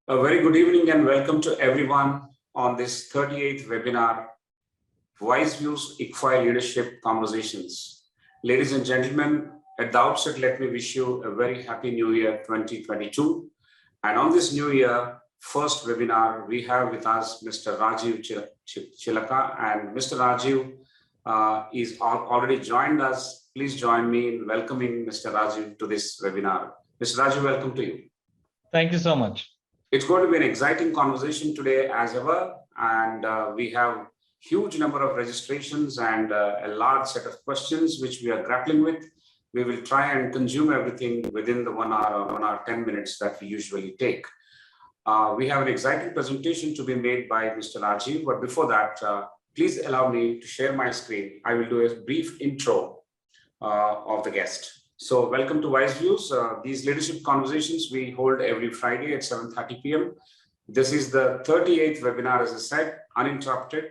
A very good evening and welcome to everyone on this 38th webinar, WiseViews ICFAI Leadership Conversations. Ladies and gentlemen, at the outset, let me wish you a very happy New Year 2022. And on this New Year first webinar, we have with us Mr. Rajiv Chilaka, and Mr. Rajiv is already joined us. Please join me in welcoming Mr. Rajiv to this webinar. Mr. Rajiv, welcome to you. Thank you so much. It's going to be an exciting conversation today as ever, and we have huge number of registrations and a large set of questions which we are grappling with. We will try and consume everything within the 1 hour or 1 hour 10 minutes that we usually take. We have an exciting presentation to be made by Mr. Rajiv, but before that, please allow me to share my screen. I will do a brief intro of the guest. So welcome to WiseViews. These leadership conversations we hold every Friday at 7:30 p.m. This is the 38th webinar, as I said, uninterrupted.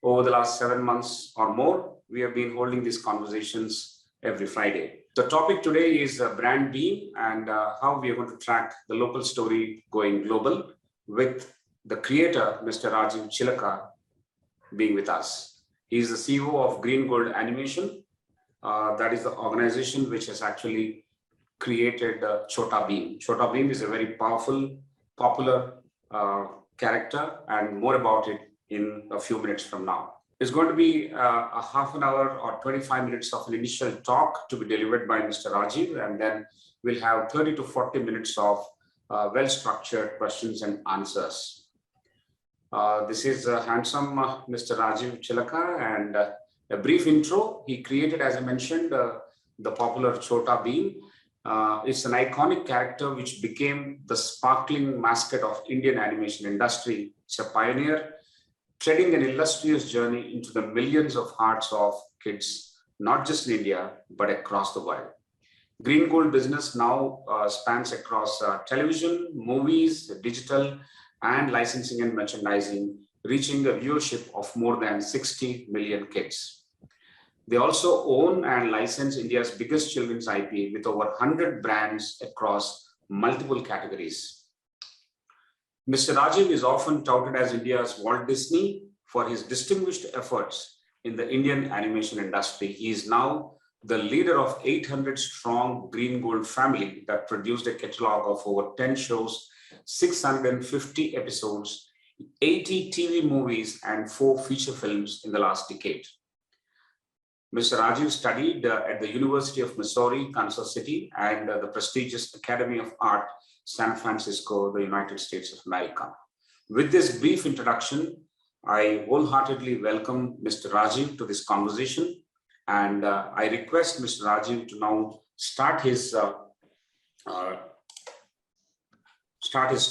Over the last 7 months or more, we have been holding these conversations every Friday. The topic today is brand Bheem and how we are going to track the local story going global with the creator, Mr. Rajiv Chilaka, being with us. He is the CEO of Green Gold Animation. That is the organization which has actually created Chota Bheem. Chota Bheem is a very powerful, popular character, and more about it in a few minutes from now. It's going to be a half an hour or 25 minutes of an initial talk to be delivered by Mr. Rajiv, and then we'll have 30 to 40 minutes of well-structured questions and answers. This is handsome Mr. Rajiv Chilaka, and a brief intro. He created, as I mentioned, the popular Chota Bheem. It's an iconic character which became the sparkling mascot of Indian animation industry. It's a pioneer, treading an illustrious journey into the millions of hearts of kids, not just in India, but across the world. Green Gold business now spans across television, movies, digital, and licensing and merchandising, reaching a viewership of more than 60 million kids. They also own and license India's biggest children's IP with over 100 brands across multiple categories. Mr. Rajiv is often touted as India's Walt Disney for his distinguished efforts in the Indian animation industry. He is now the leader of 800-strong Green Gold family that produced a catalog of over 10 shows, 650 episodes, 80 TV movies, and 4 feature films in the last decade. Mr. Rajiv studied at the University of Missouri, Kansas City, and the prestigious Academy of Art, San Francisco, the United States of America. With this brief introduction, I wholeheartedly welcome Mr. Rajiv to this conversation, and I request Mr. Rajiv to now start his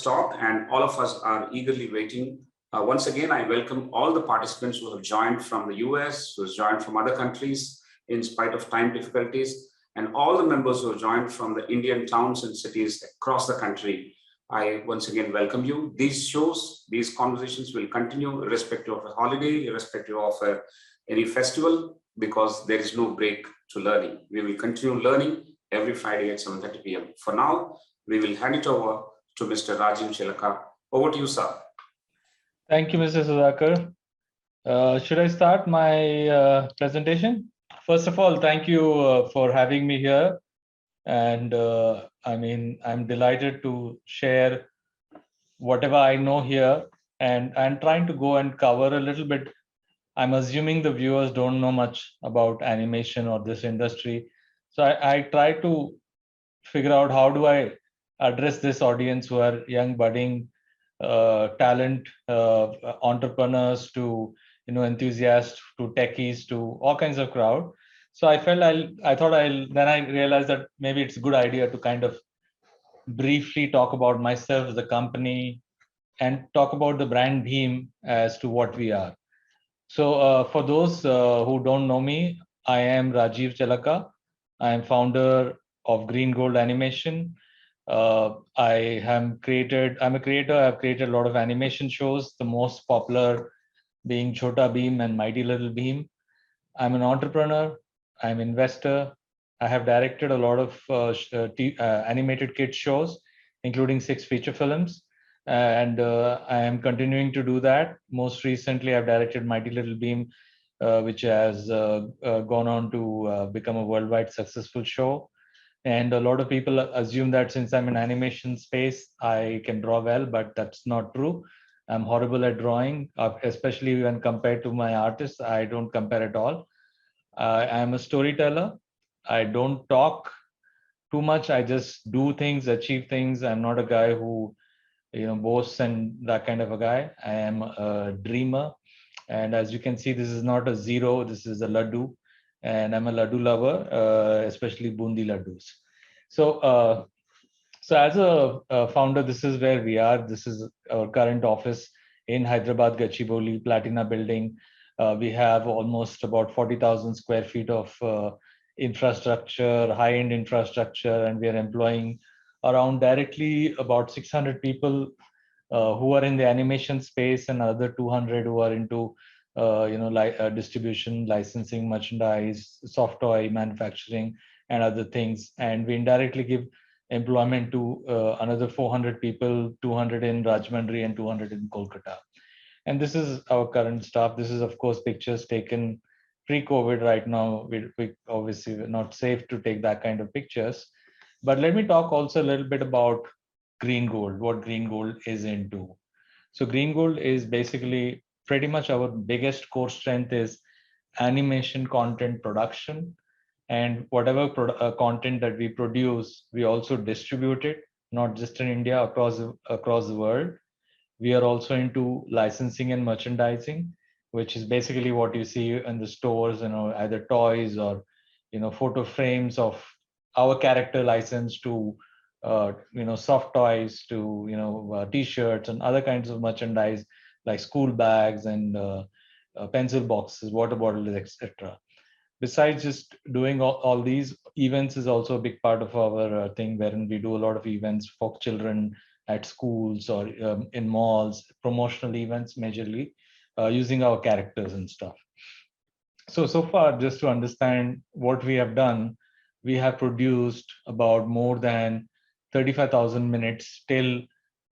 talk, and all of us are eagerly waiting. Once again, I welcome all the participants who have joined from the US, who have joined from other countries in spite of time difficulties, and all the members who have joined from the Indian towns and cities across the country. I once again welcome you. These shows, these conversations will continue irrespective of a holiday, irrespective of any festival, because there is no break to learning. We will continue learning every Friday at 7:30 p.m. For now, we will hand it over to Mr. Rajiv Chilaka. Over to you, sir. Thank you, Mr. Sudhakar. Should I start my presentation? First of all, thank you for having me here. And I'm delighted to share whatever I know here. And I'm trying to go and cover a little bit. I'm assuming the viewers don't know much about animation or this industry. So I try to figure out how do I address this audience who are young, budding, talent, entrepreneurs to enthusiasts to techies to all kinds of crowd. So I felt then I realized that maybe it's a good idea to kind of briefly talk about myself, the company, and talk about the brand Bheem as to what we are. So for those who don't know me, I am Rajiv Chilaka. I am founder of Green Gold Animation. I'm a creator. I've created a lot of animation shows, the most popular being Chota Bheem and Mighty Little Bheem. I'm an entrepreneur. I'm an investor. I have directed a lot of animated kids shows, including 6 feature films. and I am continuing to do that. Most recently, I've directed Mighty Little Bheem, which has gone on to become a worldwide successful show. And a lot of people assume that since I'm in animation space, I can draw well, but that's not true. I'm horrible at drawing, especially when compared to my artists. I don't compare at all. I'm a storyteller. I don't talk too much. I just do things, achieve things. I'm not a guy who boasts and that kind of a guy. I am a dreamer. And as you can see, this is not a zero, this is a laddu. And I'm a laddu lover, especially bundi laddus. So, so as a founder, this is where we are. This is our current office in Hyderabad, Gachibowli, Platina building. We have almost about 40,000 square feet of infrastructure, high-end infrastructure, and we are employing around directly about 600 people who are in the animation space, and another 200 who are into distribution, licensing, merchandise, soft toy manufacturing, and other things. And we indirectly give employment to another 400 people, 200 in Rajahmundry and 200 in Kolkata. And this is our current staff. This is, of course, pictures taken pre-COVID. Right now, we obviously we're not safe to take that kind of pictures. But let me talk also a little bit about Green Gold, what Green Gold is into. So Green Gold is basically pretty much our biggest core strength is animation content production, and whatever content that we produce, we also distribute it, not just in India, across the world. We are also into licensing and merchandising, which is basically what you see in the stores, either toys or photo frames of our character license to soft toys to t-shirts and other kinds of merchandise like school bags and pencil boxes, water bottles, etc. Besides just doing all these, events is also a big part of our thing, wherein we do a lot of events for children at schools or in malls, promotional events majorly, using our characters and stuff. So far, just to understand what we have done, we have produced about more than 35,000 minutes till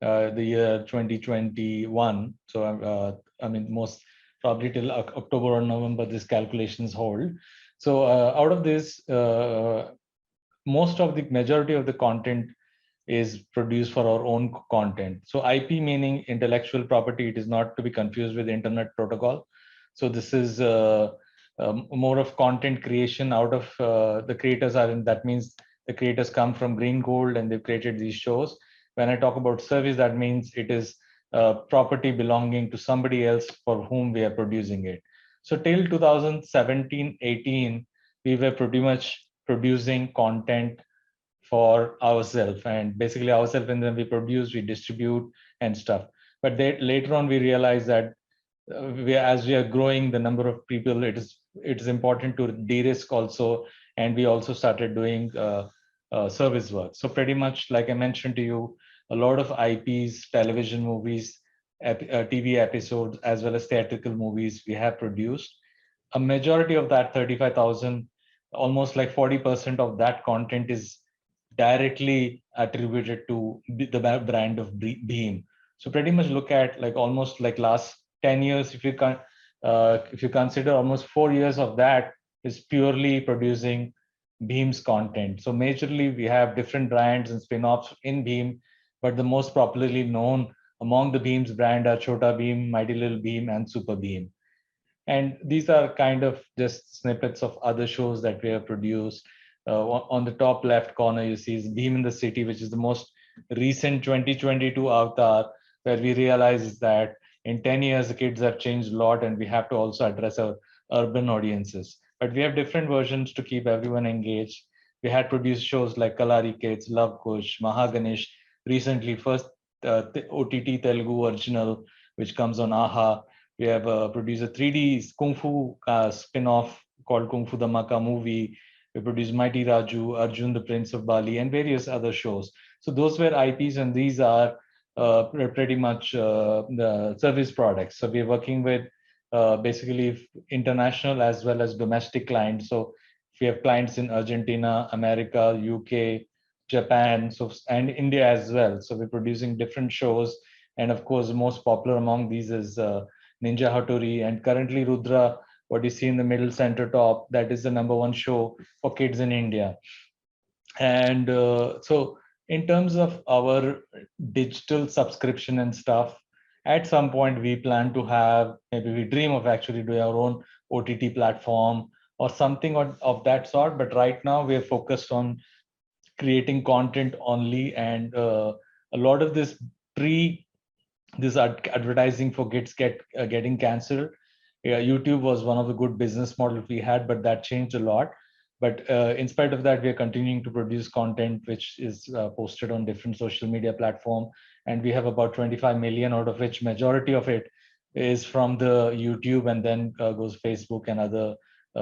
the year 2021. So I mean, most probably till October or November, these calculations hold. So out of this, most of the majority of the content is produced for our own content. So IP meaning intellectual property, it is not to be confused with internet protocol. So this is more of content creation out of the creators are in, that means the creators come from Green Gold and they've created these shows. When I talk about service, that means it is property belonging to somebody else for whom we are producing it. So till 2017-18, we were pretty much producing content for ourselves, and basically ourselves, and then we produce, we distribute and stuff. But later on we realized that as we are growing the number of people, it is important to de-risk also, and we also started doing service work. So pretty much like I mentioned to you, a lot of IPs, television movies, TV episodes, as well as theatrical movies we have produced. A majority of that 35,000, almost like 40% of that content is directly attributed to the brand of Bheem. So pretty much look at like almost like last 10 years, if you consider, almost 4 years of that is purely producing Bheem's content. So majorly we have different brands and spin-offs in Bheem, but the most popularly known among the Bheem's brand are Chota Bheem, Mighty Little Bheem, and Super Bheem. And these are kind of just snippets of other shows that we have produced. On the top left corner, you see is Bheem in the City, which is the most recent 2022 avatar, where we realize that in 10 years, the kids have changed a lot, and we have to also address our urban audiences. But we have different versions to keep everyone engaged. We had produced shows like Kalari Kids, Love Kush, Mahaganesh, recently first OTT Telugu original, which comes on AHA. We have produced a 3D Kung Fu spin-off called Kung Fu Dhamaka movie. We produced Mighty Raju, Arjun the Prince of Bali, and various other shows. So those were IPs, and these are pretty much the service products. So we're working with basically international as well as domestic clients. So we have clients in Argentina, America, UK, Japan, and India as well. So we're producing different shows And of course, the most popular among these is Ninja Hattori, and currently Rudra, what you see in the middle center top, that is the #1 show for kids in India. And so in terms of our digital subscription and stuff, at some point we plan to have, maybe we dream of actually doing our own OTT platform or something of that sort. But right now we are focused on creating content only, and a lot of this advertising for getting cancelled. YouTube was one of the good business models we had, but that changed a lot. But in spite of that, we are continuing to produce content which is posted on different social media platform, and we have about 25 million, out of which majority of it is from the YouTube, and then goes Facebook and other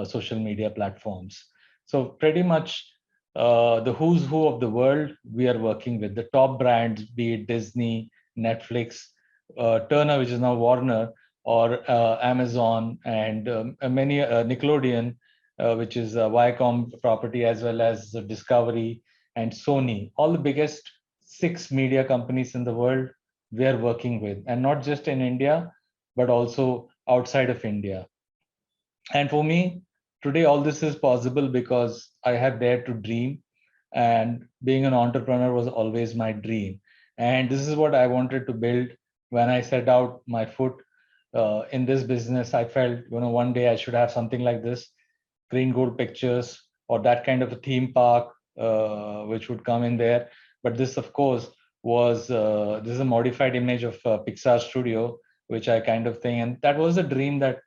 social media platforms. So pretty much the who's who of the world we are working with, the top brands, be it Disney, Netflix, Turner, which is now Warner, or Amazon, and many Nickelodeon, which is a Viacom property, as well as Discovery and Sony. All the biggest 6 media companies in the world we are working with, and not just in India, but also outside of India. And for me, today, all this is possible because I have dared to dream, and being an entrepreneur was always my dream. And this is what I wanted to build. When I set out my foot in this business, I felt, one day I should have something like this, green gold pictures, or that kind of a theme park, which would come in there. But this, of course, was this is a modified image of Pixar Studio, which I kind of think, and that was a dream that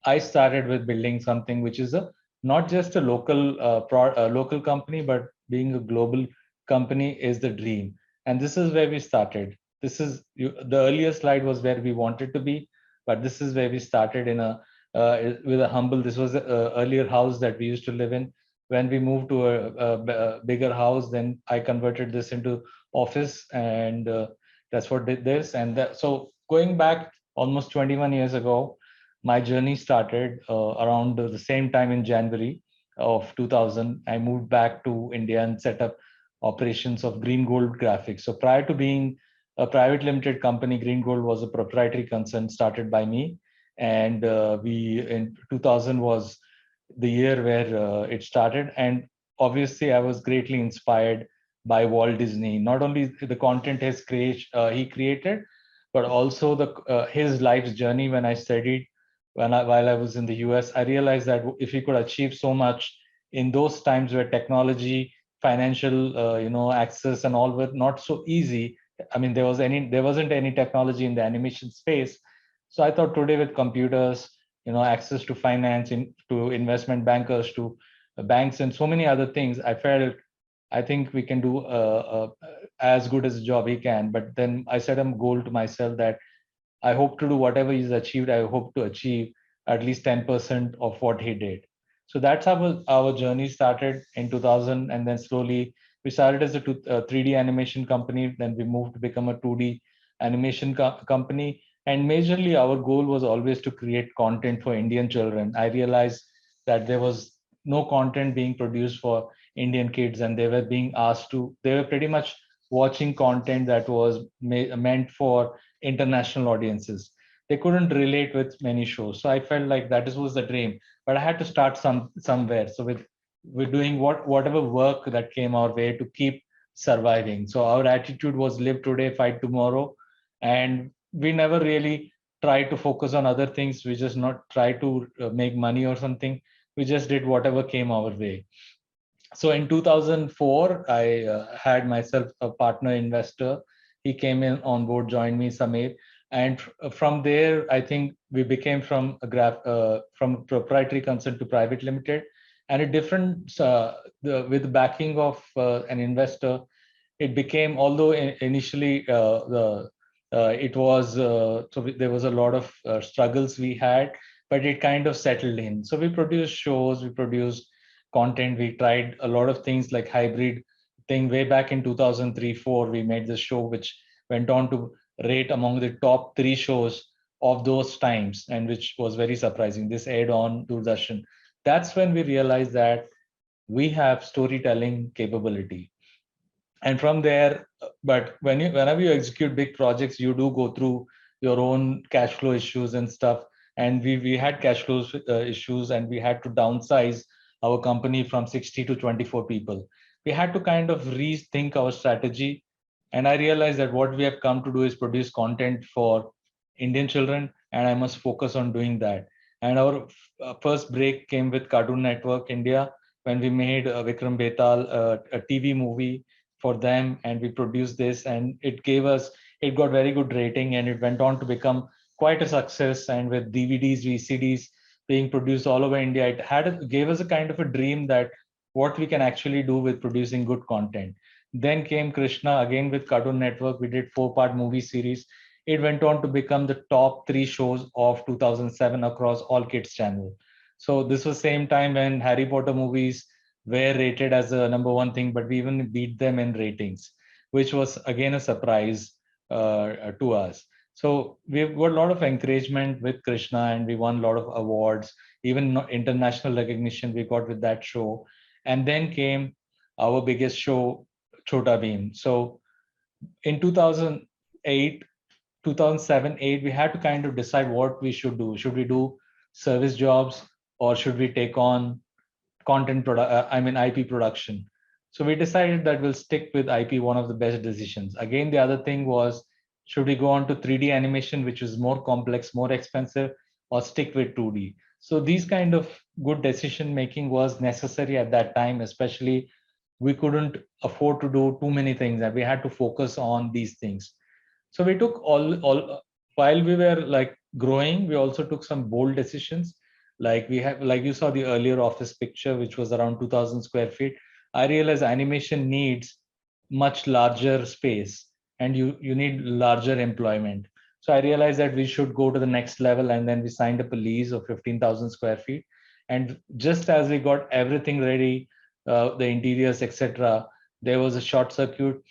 I started with, building something which is not just a local company, but being a global company is the dream. And this is where we started. This is the earlier slide was where we wanted to be, but this is where we started in a with a humble. This was an earlier house that we used to live in. When we moved to a bigger house, then I converted this into office, and that's what did this. And so going back almost 21 years ago, my journey started around the same time in January of 2000. I moved back to India and set up operations of Green Gold Graphics. So prior to being a private limited company, Green Gold was a proprietary concern started by me. And we in 2000 was the year where it started. And obviously, I was greatly inspired by Walt Disney. Not only the content he created, but also his life's journey. When I studied, while I was in the US, I realized that if he could achieve so much in those times where technology, financial, access and all were not so easy. I mean, there wasn't any technology in the animation space. So I thought today with computers, access to finance, to investment bankers, to banks, and so many other things, I think we can do as good as a job he can. But then I set a goal to myself that I hope to do whatever he's achieved. I hope to achieve at least 10% of what he did. So that's how our journey started in 2000, and then slowly we started as a 3D animation company. Then we moved to become a 2D animation company. And majorly, our goal was always to create content for Indian children. I realized that there was no content being produced for Indian kids, and they were pretty much watching content that was meant for international audiences. They couldn't relate with many shows. So I felt like that was the dream, but I had to start somewhere. So we're doing whatever work that came our way to keep surviving. So our attitude was live today, fight tomorrow. And we never really try to focus on other things. We just not try to make money or something. We just did whatever came our way. So in 2004, I had myself a partner investor. He came in on board, joined me, Samir. And from there, I think we became from from proprietary concern to private limited. And a different, with the backing of an investor, it became, although initially it was, there was a lot of struggles we had, but it kind of settled in. So we produced shows, we produced content, we tried a lot of things like hybrid thing. Way back in 2003-4, we made this show which went on to rate among the top 3 shows of those times, and which was very surprising. This aired on Doordarshan. That's when we realized that we have storytelling capability. And from there, But whenever you execute big projects, you do go through your own cash flow issues and stuff. And we had cash flow issues, and we had to downsize our company from 60 to 24 people. We had to kind of rethink our strategy. And I realized that what we have come to do is produce content for Indian children, and I must focus on doing that. And our first break came with Cartoon Network India, when we made Vikram Betal, a TV movie for them, and we produced this, and it got very good rating, and it went on to become quite a success. And with DVDs, VCDs being produced all over India, gave us a kind of a dream that what we can actually do with producing good content. Then came Krishna again with Cartoon Network. We did 4-part movie series. It went on to become the top 3 shows of 2007 across all kids channel. So this was same time when Harry Potter movies were rated as a #1 thing, but we even beat them in ratings, which was again a surprise to us. So we've got a lot of encouragement with Krishna, and we won a lot of awards, even international recognition we got with that show. And then came our biggest show, Chota Bheem. So in 2008, 2007-8, we had to kind of decide what we should do. Should we do service jobs, or should we take on IP production? So we decided that we'll stick with IP, one of the best decisions. Again, the other thing was, should we go on to 3D animation, which is more complex, more expensive, or stick with 2D? So these kind of good decision making was necessary at that time, especially we couldn't afford to do too many things, and we had to focus on these things. So we took all while we were like growing, we also took some bold decisions. Like you saw the earlier office picture, which was around 2000 square feet. I realized animation needs much larger space, and you need larger employment. So I realized that we should go to the next level, and then we signed up a lease of 15,000 square feet. And just as we got everything ready, the interiors, etc., there was a short circuit,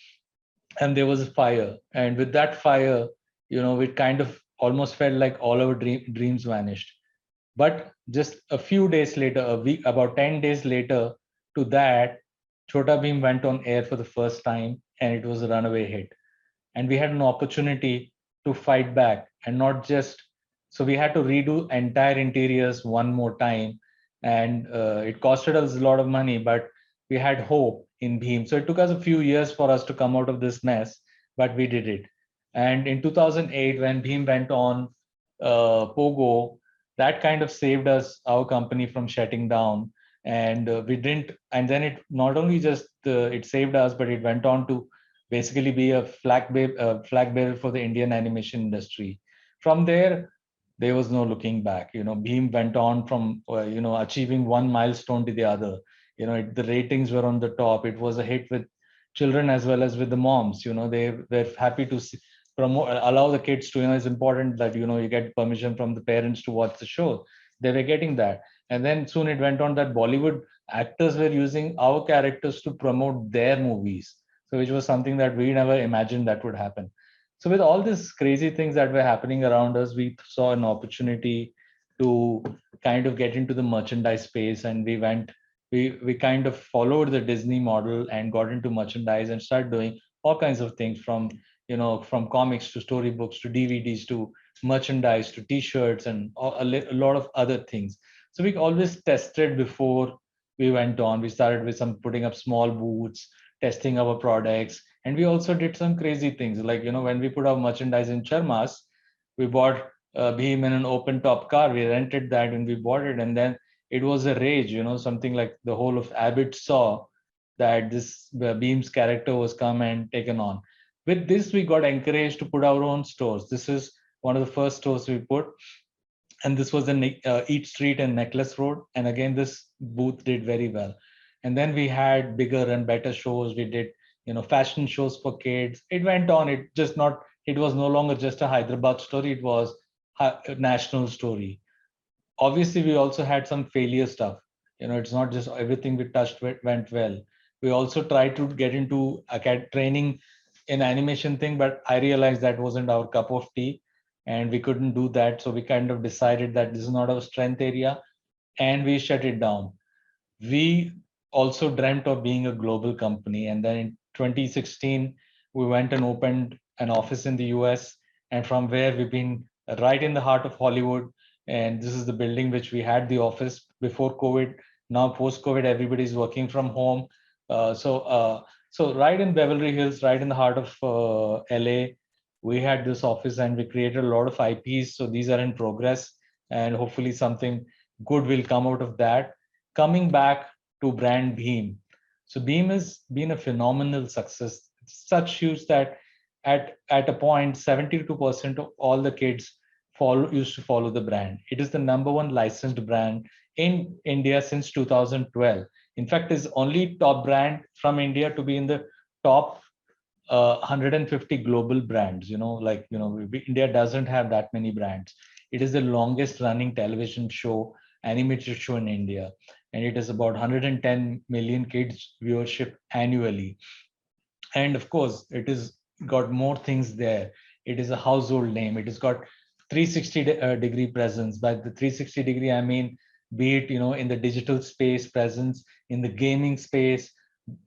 and there was a fire. And with that fire, it kind of almost felt like all our dreams vanished. But just a few days later, a week, about 10 days later to that, Chota Bheem went on air for the first time, and it was a runaway hit. And we had an opportunity to fight back, and not just, so we had to redo entire interiors one more time. And it costed us a lot of money, but we had hope in Bheem. So it took us a few years for us to come out of this mess, but we did it. And in 2008, when Bheem went on Pogo, that kind of saved us, our company, from shutting down. And we didn't, and then it not only just it saved us, but it went on to basically be a flag bearer for the Indian animation industry. From there was no looking back. Bheem went on from achieving one milestone to the other. The ratings were on the top. It was a hit with children as well as with the moms. They were happy to allow the kids to. It's important that you get permission from the parents to watch the show. They were getting that. And then soon it went on that Bollywood actors were using our characters to promote their movies. So which was something that we never imagined that would happen. So with all these crazy things that were happening around us, we saw an opportunity to kind of get into the merchandise space, and we kind of followed the Disney model and got into merchandise and started doing all kinds of things, from comics to storybooks to DVDs to merchandise to T-shirts and a lot of other things. So we always tested before we went on. We started with putting up small booths, testing our products. And we also did some crazy things. Like, when we put our merchandise in Charmas, we bought Bheem in an open top car. We rented that and we bought it. And then it was a rage, something like the whole of Abbott saw that this Bheem's character was come and taken on. With this, we got encouraged to put our own stores. This is one of the first stores we put. And this was in Eat Street and Necklace Road. And again, this booth did very well. And then we had bigger and better shows. We did, fashion shows for kids. It went on. It was no longer just a Hyderabad story. It was a national story. Obviously, we also had some failure stuff. It's not just everything we touched went well. We also tried to get into training in animation thing, but I realized that wasn't our cup of tea, and we couldn't do that. So we kind of decided that this is not our strength area, and we shut it down. We also dreamt of being a global company. And then in 2016, we went and opened an office in the US. And from where we've been right in the heart of Hollywood. And this is the building which we had the office before COVID. Now post-COVID, everybody's working from home. So right in Beverly Hills, right in the heart of LA, we had this office and we created a lot of IPs. So these are in progress and hopefully something good will come out of that. Coming back to brand Bheem. So Bheem has been a phenomenal success. It's such huge that at a point, 72% of all the kids used to follow the brand. It is the #1 licensed brand in India since 2012. In fact, it's only top brand from India to be in the top 150 global brands. India doesn't have that many brands. It is the longest running television show, animated show in India, and it is about 110 million kids viewership annually. And of course, it is got more things there. It is a household name. It has got 360 degree presence. By the 360 degree, I mean, be it in the digital space presence, in the gaming space,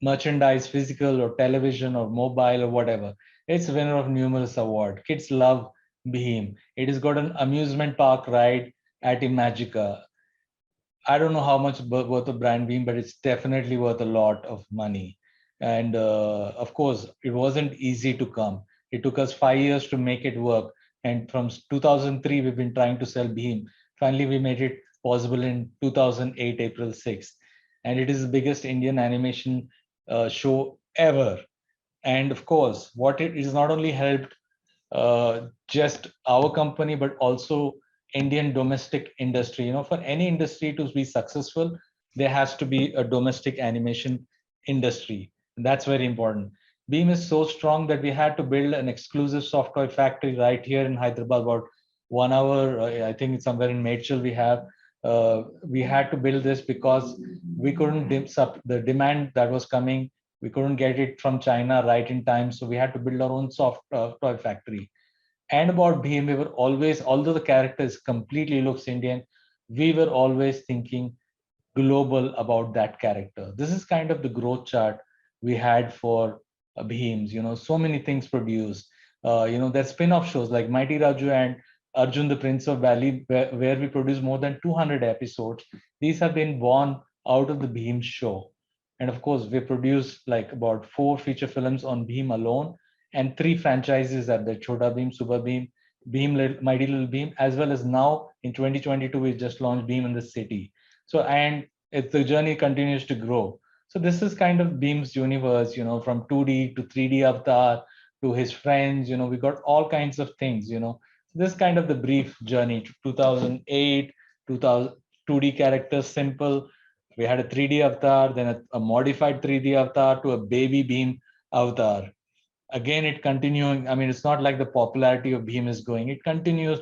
merchandise, physical or television or mobile or whatever. It's a winner of numerous awards. Kids love Bheem. It has got an amusement park ride at Imagica. I don't know how much worth of brand Bheem, but it's definitely worth a lot of money. And of course, it wasn't easy to come. It took us 5 years to make it work. And from 2003, we've been trying to sell Bheem. Finally, we made it possible in 2008, April 6th. And it is the biggest Indian animation show ever. And of course, what it is not only helped just our company, but also Indian domestic industry. For any industry to be successful, there has to be a domestic animation industry. And that's very important. Bheem is so strong that we had to build an exclusive soft toy factory right here in Hyderabad, about 1 hour. I think it's somewhere in Medchal we have. We had to build this because we couldn't the demand that was coming. We couldn't get it from China right in time. So we had to build our own soft toy factory. And about Bheem, we were always, although the characters completely looks Indian, we were always thinking global about that character. This is kind of the growth chart we had for Bheems. So many things produced. There's spin-off shows like Mighty Raju and Arjun the Prince of Valley, where we produced more than 200 episodes. These have been born out of the Bheem show. And of course, we produced like about 4 feature films on Bheem alone, and 3 franchises at the Chota Bheem, Super Bheem, Mighty Little Bheem, as well as now in 2022, we just launched Bheem in the City. So, and the journey continues to grow. So this is kind of Bheem's universe, from 2D to 3D avatar to his friends, we got all kinds of things, This kind of the brief journey to 2008, 2000, 2D characters, simple. We had a 3D avatar, then a modified 3D avatar to a baby Bheem avatar. Again, it continuing. I mean, it's not like the popularity of Bheem is going. It continues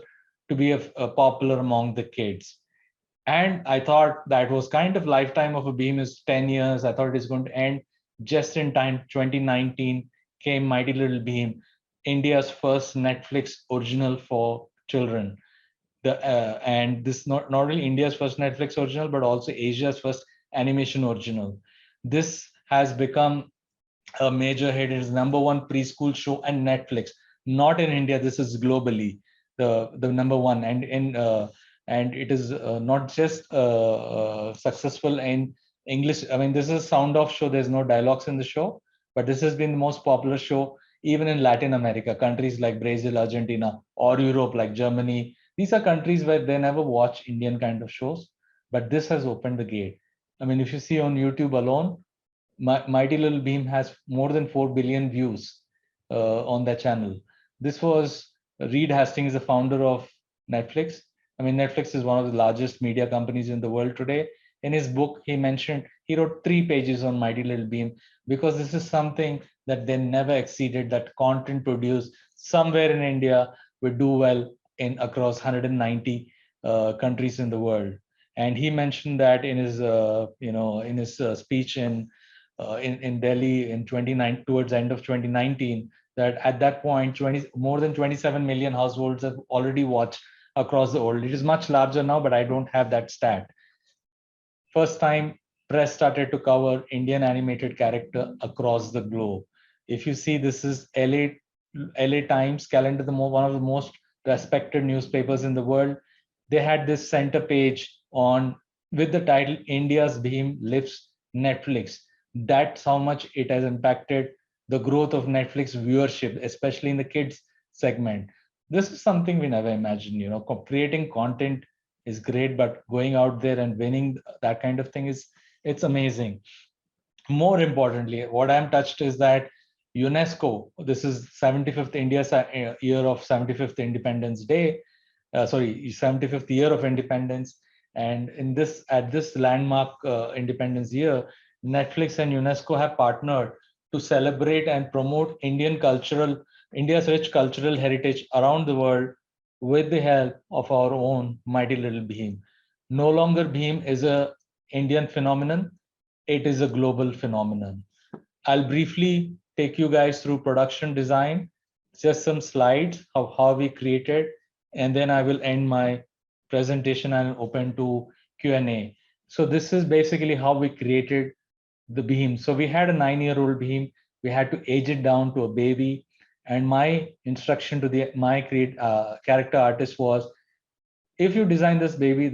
to be a popular among the kids. And I thought that was kind of lifetime of a Bheem is 10 years. I thought it is going to end just in time. 2019 came Mighty Little Bheem, India's first Netflix original for children. And this not only India's first Netflix original, but also Asia's first animation original. This has become a major hit. It is #1 preschool show and Netflix. Not in India. This is globally the #1, and it is not just successful in English. I mean, this is a sound off show. There's no dialogues in the show, but this has been the most popular show even in Latin America, countries like Brazil, Argentina, or Europe like Germany. These are countries where they never watch Indian kind of shows, but this has opened the gate. I mean, if you see on YouTube alone, Mighty Little Bheem has more than 4 billion views on that channel. This was Reed Hastings, the founder of Netflix. I mean, Netflix is one of the largest media companies in the world today. In his book, he wrote 3 pages on Mighty Little Bheem because this is something that they never exceeded, that content produced somewhere in India would do well in across 190 countries in the world. And he mentioned that in his speech in Delhi in 29 towards the end of 2019, that at that point more than 27 million households have already watched across the world. It is much larger now, but I don't have that stat. First time press started to cover Indian animated character across the globe. If you see, this is LA Times calendar, one of the most respected newspapers in the world. They had this center page on with the title India's Bheem lifts Netflix. That's how much it has impacted the growth of Netflix viewership, especially in the kids segment. This is something we never imagined. You know, creating content is great, but going out there and winning that kind of thing it's amazing. More importantly, what I'm touched is that UNESCO, this is 75th India's year of 75th Independence Day, 75th year of independence. And in this, at this landmark independence year, Netflix and UNESCO have partnered to celebrate and promote India's rich cultural heritage around the world with the help of our own mighty little Bheem. No longer Bheem is a Indian phenomenon, it is a global phenomenon. I'll briefly take you guys through production design, just some slides of how we created, and then I will end my presentation and open to Q&A. So this is basically how we created the Bheem. So we had a 9-year-old Bheem. We had to age it down to a baby. And my instruction to my character artist was, if you design this baby,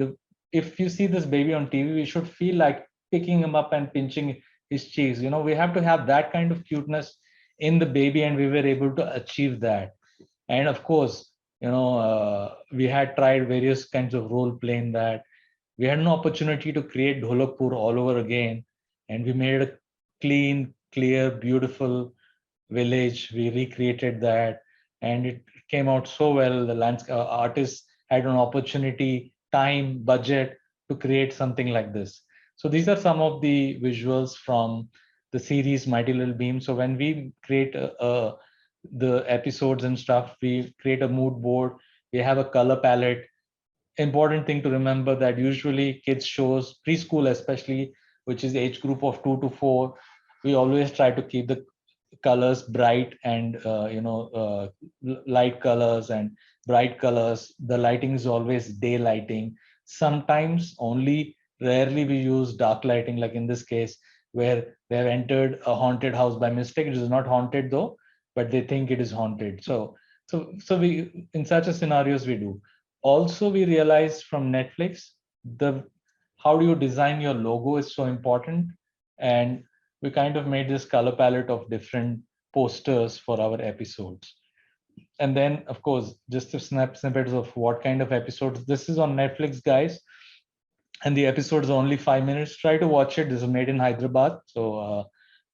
if you see this baby on TV, we should feel like picking him up and pinching his cheeks. You know, we have to have that kind of cuteness in the baby, and we were able to achieve that. And of course, you know, we had tried various kinds of role play in that. We had an opportunity to create Dholakpur all over again, and we made a clean, clear, beautiful village. We recreated that, and it came out so well. The artists had an opportunity, time, budget to create something like this. So these are some of the visuals from the series Mighty Little Bheem. So when we create the episodes and stuff, we create a mood board. We have a color palette. Important thing to remember that usually kids shows, preschool especially, which is age group of 2 to 4, we always try to keep the colors bright and light colors and bright colors. The lighting is always day lighting. Sometimes only rarely we use dark lighting, like in this case where they have entered a haunted house by mistake. It is not haunted though, but they think it is haunted. So we, in such a scenarios, we do. Also, we realized from Netflix, the how do you design your logo is so important, and we kind of made this color palette of different posters for our episodes. And then, of course, just the snippets of what kind of episodes. This is on Netflix, guys, and the episodes are only 5 minutes. Try to watch it. This is made in Hyderabad, so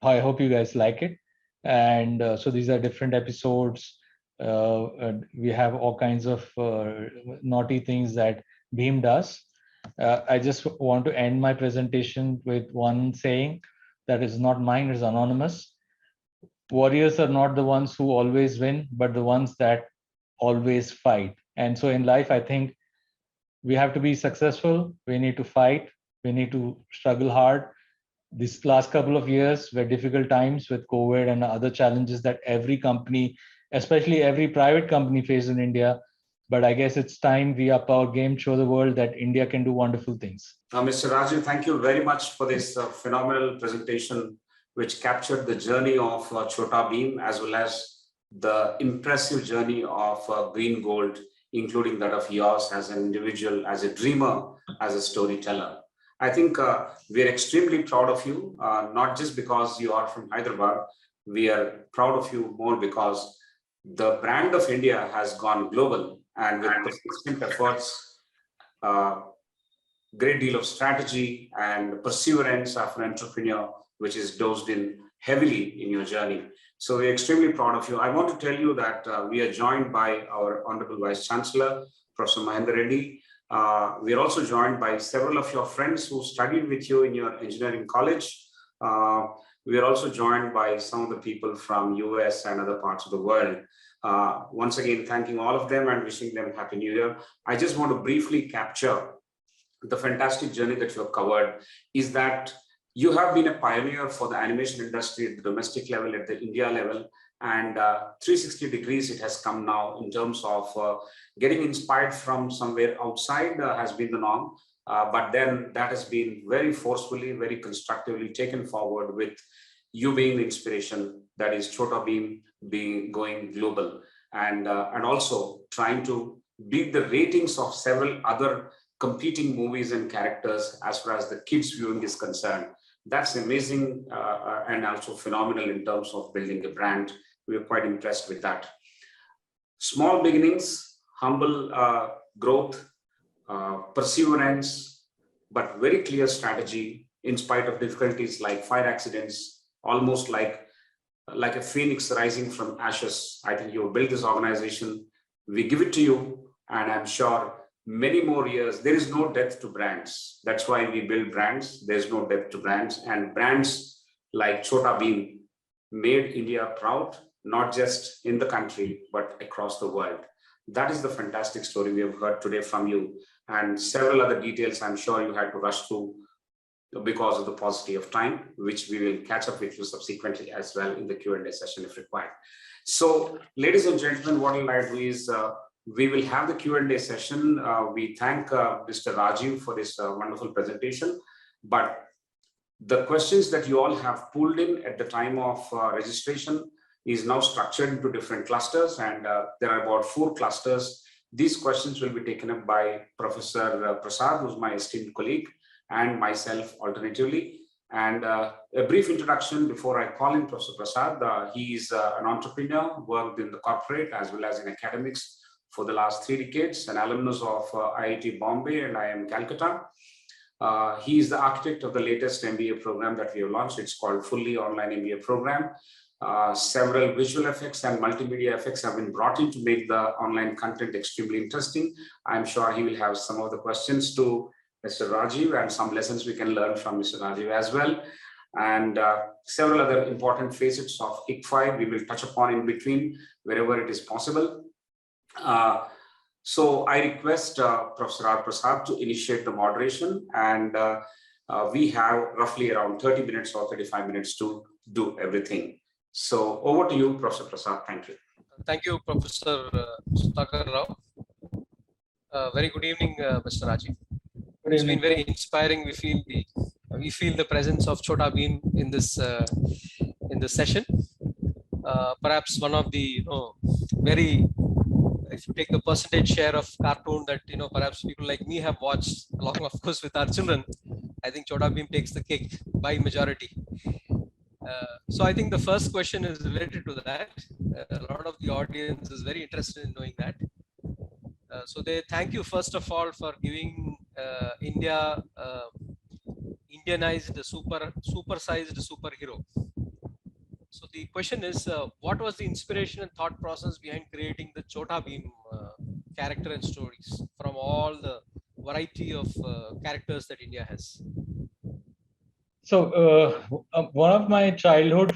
I hope you guys like it. And so these are different episodes. We have all kinds of naughty things that Bheem does. I just want to end my presentation with one saying that is not mine, is anonymous. Warriors are not the ones who always win, but the ones that always fight. And so in life, I think we have to be successful. We need to fight. We need to struggle hard. These last couple of years were difficult times with COVID and other challenges that every company, especially every private company, faces in India. But I guess it's time we up our game, show the world that India can do wonderful things. Mr. Rajiv, thank you very much for this phenomenal presentation, which captured the journey of Chota Bheem, as well as the impressive journey of Green Gold, including that of yours as an individual, as a dreamer, as a storyteller. I think we are extremely proud of you, not just because you are from Hyderabad. We are proud of you more because the brand of India has gone global, and with persistent efforts, great deal of strategy and perseverance of an entrepreneur, which is dosed in heavily in your journey. So we're extremely proud of you. I want to tell you that we are joined by our Honorable Vice Chancellor, Professor Mahendra Reddy. We are also joined by several of your friends who studied with you in your engineering college. We are also joined by some of the people from US and other parts of the world. Once again, thanking all of them and wishing them Happy New Year. I just want to briefly capture the fantastic journey that you have covered. Is that you have been a pioneer for the animation industry at the domestic level, at the India level, and 360 degrees it has come now in terms of getting inspired from somewhere outside has been the norm. But then that has been very forcefully, very constructively taken forward with you being the inspiration, that is Chota Bheem being going global, and also trying to beat the ratings of several other competing movies and characters as far as the kids viewing is concerned. That's amazing and also phenomenal in terms of building a brand. We are quite impressed with that. Small beginnings, humble growth, perseverance, but very clear strategy in spite of difficulties like fire accidents, almost like a phoenix rising from ashes. I think you built this organization. We give it to you, and I'm sure many more years. There is no depth to brands. That's why we build brands. There's no depth to brands, and brands like Chota Bheem made India proud, not just in the country, but across the world. That is the fantastic story we have heard today from you, and several other details I'm sure you had to rush through because of the paucity of time, which we will catch up with you subsequently as well in the Q&A session if required. So, ladies and gentlemen, what I'll do is we will have the Q&A session. We thank Mr. Rajiv for this wonderful presentation, but the questions that you all have pulled in at the time of registration is now structured into different clusters, and there are about 4 clusters. These questions will be taken up by Professor Prasad, who's my esteemed colleague, and myself alternatively. And a brief introduction before I call in Professor Prasad. He is an entrepreneur, worked in the corporate as well as in academics for the last 3 decades, an alumnus of IIT Bombay and IIM Calcutta. He is the architect of the latest MBA program that we have launched. It's called Fully Online MBA Program. Several visual effects and multimedia effects have been brought in to make the online content extremely interesting. I'm sure he will have some of the questions to Mr. Rajiv and some lessons we can learn from Mr. Rajiv as well. And several other important facets of ICFAI we will touch upon in between wherever it is possible. So I request Professor R. Prasad to initiate the moderation, and we have roughly around 30 minutes or 35 minutes to do everything. So over to you, Professor Prasad. Thank you. Thank you, Professor Sudhakar Rao. Very good evening, Mr. Rajiv. It's been very inspiring. We feel the presence of Chota Bheem in this session. Perhaps one of the very, if you take the percentage share of cartoon that perhaps people like me have watched along, of course, with our children, I think Chota Bheem takes the cake by majority. So I think the first question is related to that. A lot of the audience is very interested in knowing that. So they thank you first of all for giving India Indianized supersized superhero. So the question is, what was the inspiration and thought process behind creating the Chota Bheem character and stories from all the variety of characters that India has? So one of my childhood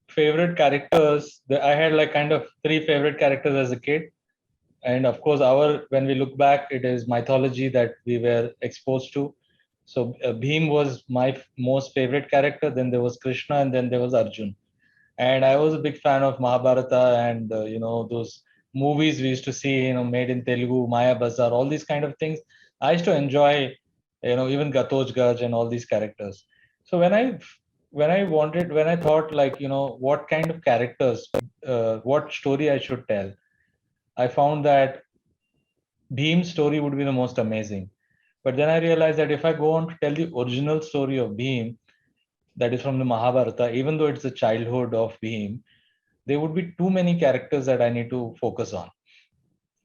favorite characters, I had like kind of 3 favorite characters as a kid. And of course, when we look back, it is mythology that we were exposed to. So Bheem was my most favorite character. Then there was Krishna, and then there was Arjun. And I was a big fan of Mahabharata and those movies we used to see, made in Telugu, Maya Bazaar, all these kind of things. I used to enjoy, even Gatoj Gaj and all these characters. So when I thought like, what kind of characters, what story I should tell, I found that Bheem's story would be the most amazing. But then I realized that if I go on to tell the original story of Bheem, that is from the Mahabharata, even though it's the childhood of Bheem, there would be too many characters that I need to focus on.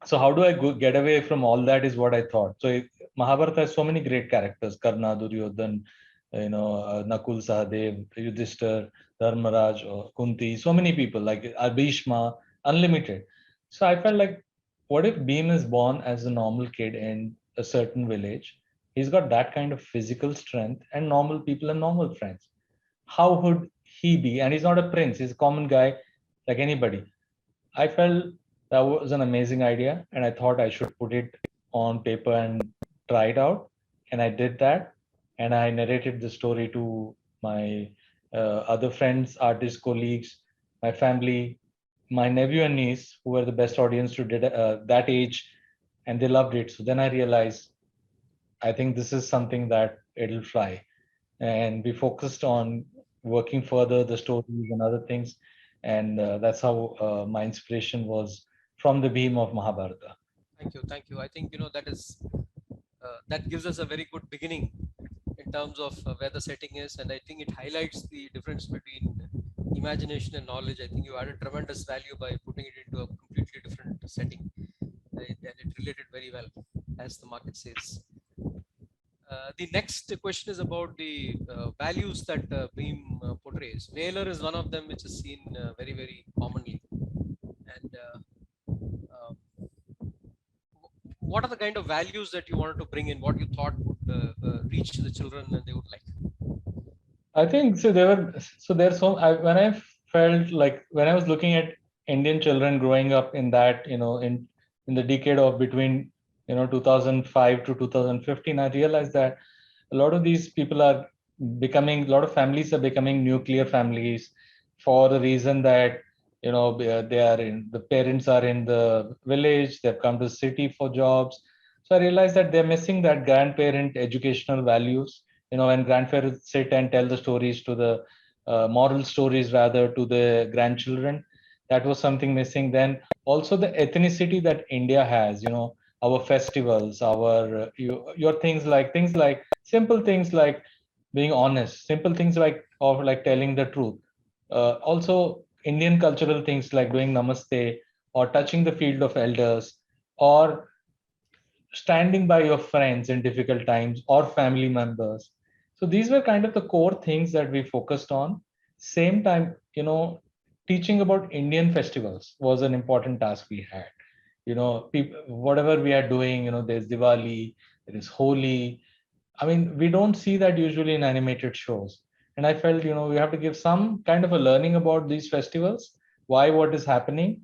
So how do I get away from all that is what I thought. So Mahabharata has so many great characters: Karna, Duryodhan, Nakul, Sahadev, Yudhishthir, Dharmaraj, Kunti, so many people like Bhishma, unlimited. So I felt like, what if Bheem is born as a normal kid in a certain village? He's got that kind of physical strength and normal people and normal friends. How would he be? And he's not a prince, he's a common guy like anybody. I felt that was an amazing idea, and I thought I should put it on paper and try it out. And I did that, and I narrated the story to my other friends, artists, colleagues, my family, my nephew and niece, who were the best audience to that age, and they loved it. So then I realized, I think this is something that it'll fly. And we focused on working further the stories and other things. And that's how my inspiration was from the Bheem of Mahabharata. Thank you. I think that gives us a very good beginning in terms of where the setting is, and I think it highlights the difference between imagination and knowledge. I think you added tremendous value by putting it into a completely different setting, and it related very well, as the market says. The next question is about the values that Bheem portrays. Valor is one of them, which is seen very, very commonly. And uh, what are the kind of values that you wanted to bring in? What you thought would reach the children and they would like? I think so. There's so when I felt like when I was looking at Indian children growing up in that, in the decade of between 2005 to 2015, I realized that a lot of these people are becoming, a lot of families are becoming nuclear families for the reason that the parents are in the village, they've come to the city for jobs. So I realized that they're missing that grandparent educational values. When grandparents sit and tell the stories to the moral stories rather to the grandchildren, that was something missing. Then also the ethnicity that India has, our festivals, our your things like simple things like being honest, simple things like or like telling the truth. Also Indian cultural things like doing namaste or touching the field of elders or standing by your friends in difficult times or family members. So these were kind of the core things that we focused on. Same time, teaching about Indian festivals was an important task we had. People, whatever we are doing, there's Diwali, there is Holi. I mean, we don't see that usually in animated shows. And I felt, we have to give some kind of a learning about these festivals, why, what is happening,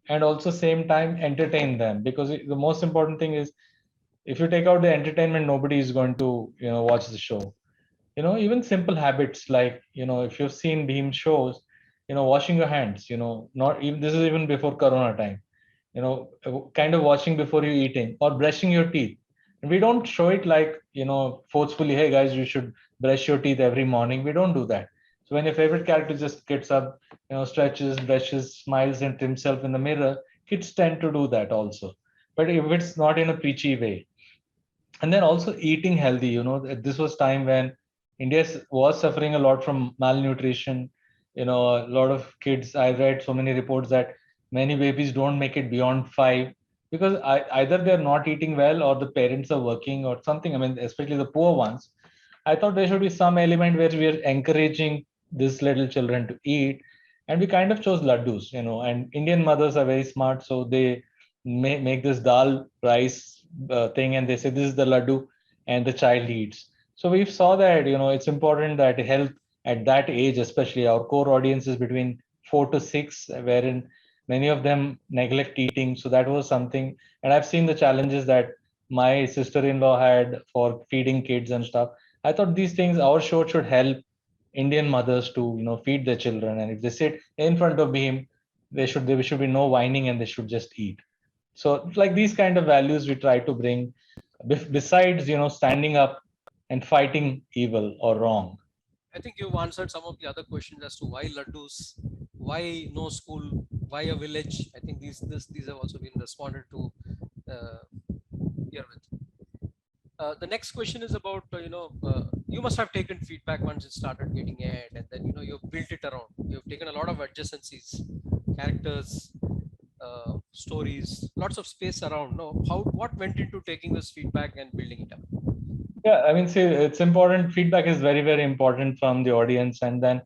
and also same time entertain them, because the most important thing is if you take out the entertainment, nobody is going to watch the show. Even simple habits like if you've seen Bheem shows, washing your hands, not even, this is even before Corona time, kind of washing before you eating or brushing your teeth. And we don't show it like forcefully, hey guys, you should brush your teeth every morning. We don't do that. So when your favorite character just gets up, stretches, brushes, smiles at himself in the mirror, kids tend to do that also, but if it's not in a preachy way. And then also eating healthy. This was time when India was suffering a lot from malnutrition. A lot of kids, I read so many reports that many babies don't make it beyond 5 because either they're not eating well or the parents are working or something. I mean, especially the poor ones. I thought there should be some element where we are encouraging these little children to eat, and we kind of chose laddus. And Indian mothers are very smart, so they make this dal rice thing, and they say this is the laddu, and the child eats. So we saw that it's important that health at that age, especially our core audience is between 4 to 6, wherein many of them neglect eating. So that was something, and I've seen the challenges that my sister-in-law had for feeding kids and stuff. I thought these things, our show should help Indian mothers to feed their children, and if they sit in front of him, there should be no whining and they should just eat. So like these kind of values we try to bring, besides standing up and fighting evil or wrong. I think you've answered some of the other questions as to why laddus, why no school, why a village. I think these have also been responded to here with. The next question is about you must have taken feedback once it started getting aired, and then you've built it around. You've taken a lot of adjacencies, characters, stories, lots of space around. No, what went into taking this feedback and building it up? Yeah, I mean, see, it's important. Feedback is very, very important from the audience. And then,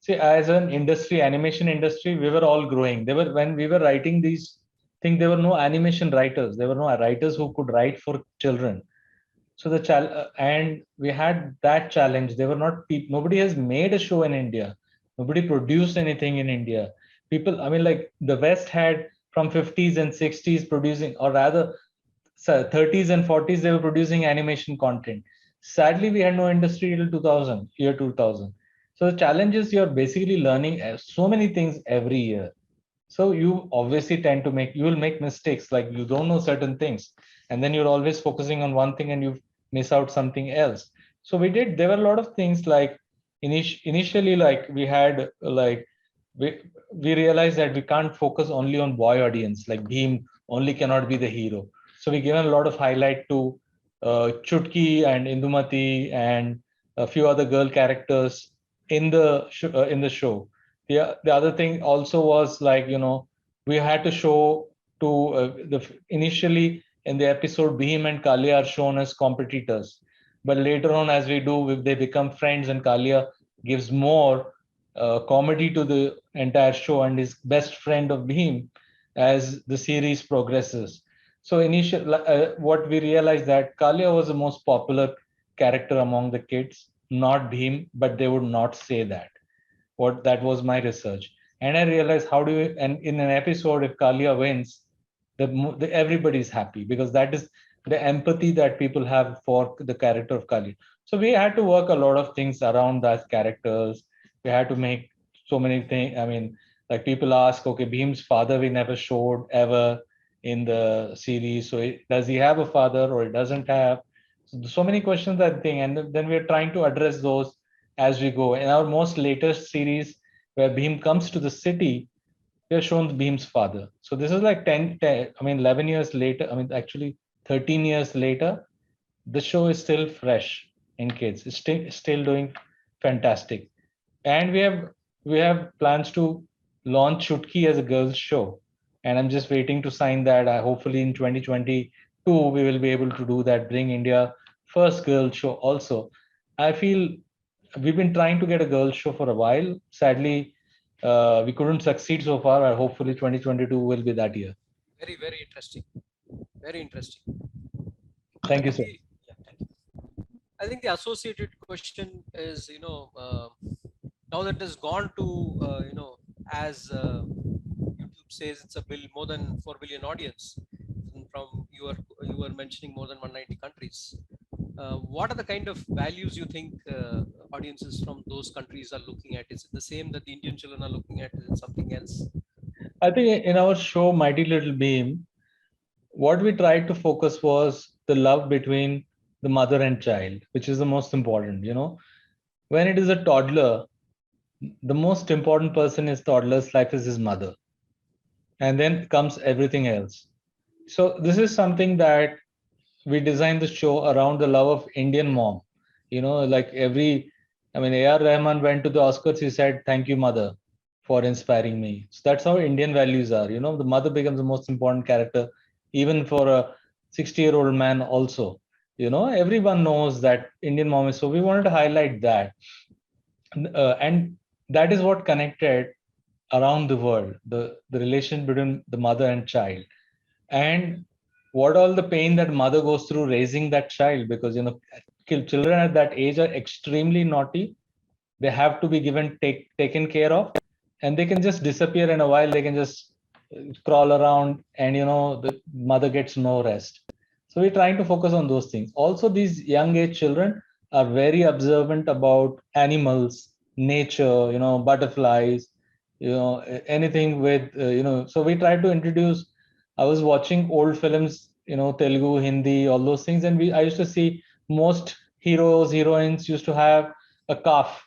see, as an industry, animation industry, we were all growing. When we were writing these things, there were no animation writers. There were no writers who could write for children. So and we had that challenge. There were not people. Nobody has made a show in India. Nobody produced anything in India. People, I mean, like the West had from 50s and 60s producing, or rather 30s and 40s, they were producing animation content. Sadly, we had no industry till 2000, year 2000. So the challenge is you're basically learning so many things every year. So you obviously you will make mistakes, like you don't know certain things. And then you're always focusing on one thing and you miss out something else. So there were a lot of things like initially, like we had like we realized that we can't focus only on boy audience, like Bheem only cannot be the hero. So we given a lot of highlight to Chutki and Indumati and a few other girl characters in the show. The other thing also was like, we had to show to initially in the episode Bheem and Kalia are shown as competitors, but later on as we do, they become friends and Kalia gives more comedy to the entire show and is best friend of Bheem as the series progresses. So what we realized that Kalia was the most popular character among the kids, not Bheem, but they would not say that. That was my research, and I realized how do you, and in an episode if Kalia wins, everybody's happy because that is the empathy that people have for the character of Kalia. So we had to work a lot of things around that characters. We had to make so many things. I mean, like people ask, okay, Bheem's father we never showed ever in the series. So does he have a father or he doesn't have? So many questions that thing, and then we're trying to address those as we go. In our most latest series, where Bheem comes to the city, we are shown Bheem's father. So this is like 11 years later. I mean, actually 13 years later, the show is still fresh in kids. It's still doing fantastic. And we have plans to launch Chutki as a girls show. And I'm just waiting to sign that. Hopefully in 2022, we will be able to do that, bring India first girls show also. I feel we've been trying to get a girls show for a while. Sadly, we couldn't succeed so far. Hopefully 2022 will be that year. Very, very interesting. Very interesting. Thank you, sir. Thank you. I think the associated question is, now that it has gone to, as YouTube says, it's more than 4 billion audience. From you were mentioning more than 190 countries. What are the kind of values you think audiences from those countries are looking at? Is it the same that the Indian children are looking at? Is it something else? I think in our show, Mighty Little Bheem, what we tried to focus was the love between the mother and child, which is the most important. When it is a toddler, the most important person in toddler's life is his mother. And then comes everything else. So this is something that we designed the show around the love of Indian mom. Like A.R. Rahman went to the Oscars, he said, "Thank you, mother, for inspiring me." So that's how Indian values are. The mother becomes the most important character, even for a 60-year-old man also. Everyone knows that Indian mom is, so we wanted to highlight that. And that is what connected around the world, the relation between the mother and child. And what all the pain that mother goes through raising that child, because children at that age are extremely naughty. They have to be taken care of, and they can just disappear in a while. They can just crawl around, and the mother gets no rest. So we're trying to focus on those things. Also, these young age children are very observant about animals, nature, butterflies, anything with so we try to introduce. I was watching old films, Telugu, Hindi, all those things, and I used to see most heroines used to have a calf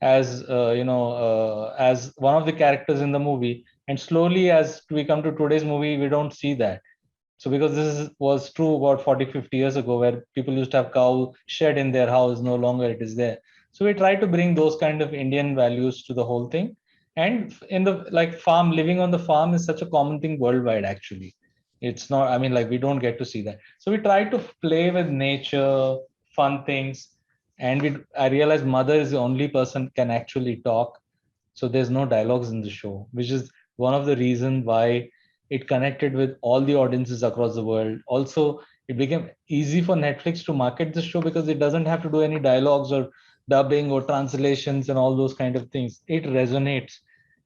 as as one of the characters in the movie. And slowly, as we come to today's movie, we don't see that. So because was true about 40-50 years ago, where people used to have cow shed in their house, no longer it is there. So we try to bring those kind of Indian values to the whole thing. And in the farm, living on the farm is such a common thing worldwide. Actually, it's not. I mean, we don't get to see that. So we try to play with nature, fun things, and I realized mother is the only person can actually talk. So there's no dialogues in the show, which is one of the reasons why it connected with all the audiences across the world. Also, it became easy for Netflix to market the show because it doesn't have to do any dialogues or dubbing or translations and all those kind of things. It resonates.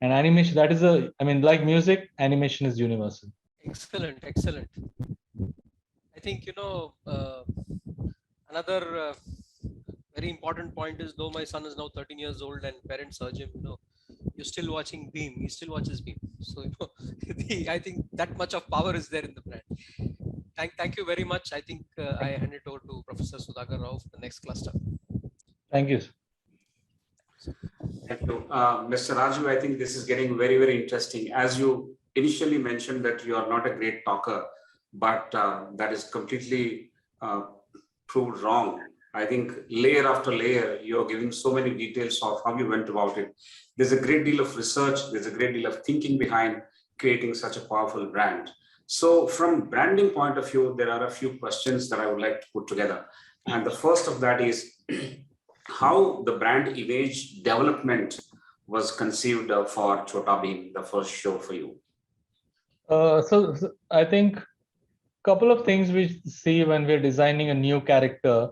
And animation, like music, animation is universal. Excellent, excellent. I think, another very important point is, though my son is now 13 years old and parents urge him, you're still watching Bheem, he still watches Bheem. So, I think that much of power is there in the brand. Thank you very much. I think I hand it over to Professor Sudhakar Rao for the next cluster. Thank you. Thank you. Mr. Raju, I think this is getting very, very interesting. As you initially mentioned that you are not a great talker, but that is completely proved wrong. I think layer after layer, you're giving so many details of how you went about it. There's a great deal of research, there's a great deal of thinking behind creating such a powerful brand. So from branding point of view, there are a few questions that I would like to put together. And the first of that is how the brand image development was conceived for Chota Bheem, the first show for you. So I think couple of things we see when we're designing a new character.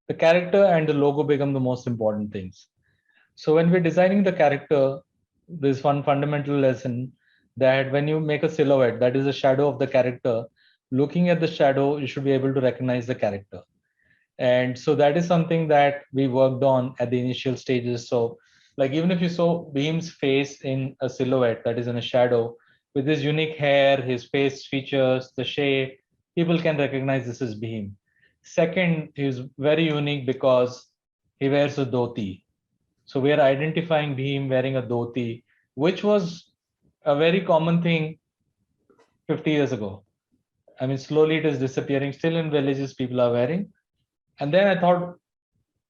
The character and the logo become the most important things. So when we're designing the character, there's one fundamental lesson that when you make a silhouette, that is a shadow of the character, looking at the shadow, you should be able to recognize the character. And so that is something that we worked on at the initial stages. So like even if you saw Bheem's face in a silhouette that is in a shadow, with his unique hair, his face features, the shape, people can recognize this as Bheem. Second, he's very unique because he wears a dhoti. So we are identifying Bheem wearing a dhoti, which was a very common thing 50 years ago. I mean, slowly it is disappearing. Still in villages, people are wearing. And then I thought,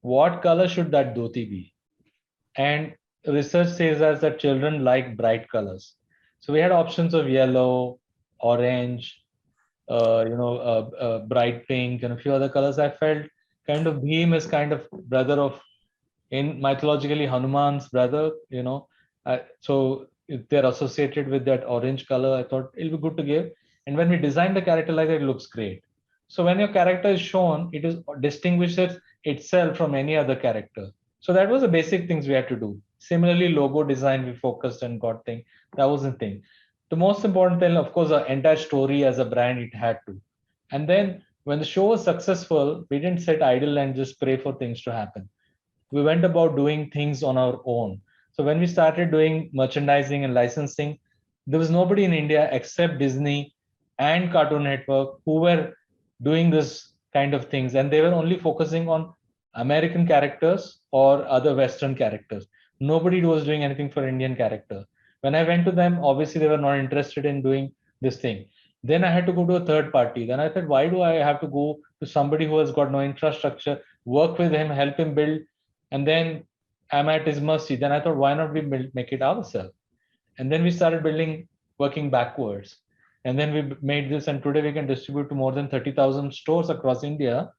what color should that dhoti be? And research says us that children like bright colors. So we had options of yellow, orange, bright pink, and a few other colors. I felt kind of Bheem is kind of brother of, in mythologically, Hanuman's brother, so if they're associated with that orange color, I thought it'll be good to give. And when we design the character like that, it looks great. So when your character is shown, it is distinguishes itself from any other character. So that was the basic things we had to do. Similarly, logo design, we focused and got thing. That was the thing. The most important thing, of course, the entire story as a brand, it had to. And then when the show was successful, we didn't sit idle and just pray for things to happen. We went about doing things on our own. So when we started doing merchandising and licensing, there was nobody in India except Disney and Cartoon Network who were doing this kind of things. And they were only focusing on American characters or other Western characters. Nobody was doing anything for Indian character. When I went to them, obviously they were not interested in doing this thing. Then I had to go to a third party. Then I thought, why do I have to go to somebody who has got no infrastructure, work with him, help him build, and then I'm at his mercy? Then I thought, why not we make it ourselves? And then we started building, working backwards. And then we made this, and today we can distribute to more than 30,000 stores across India.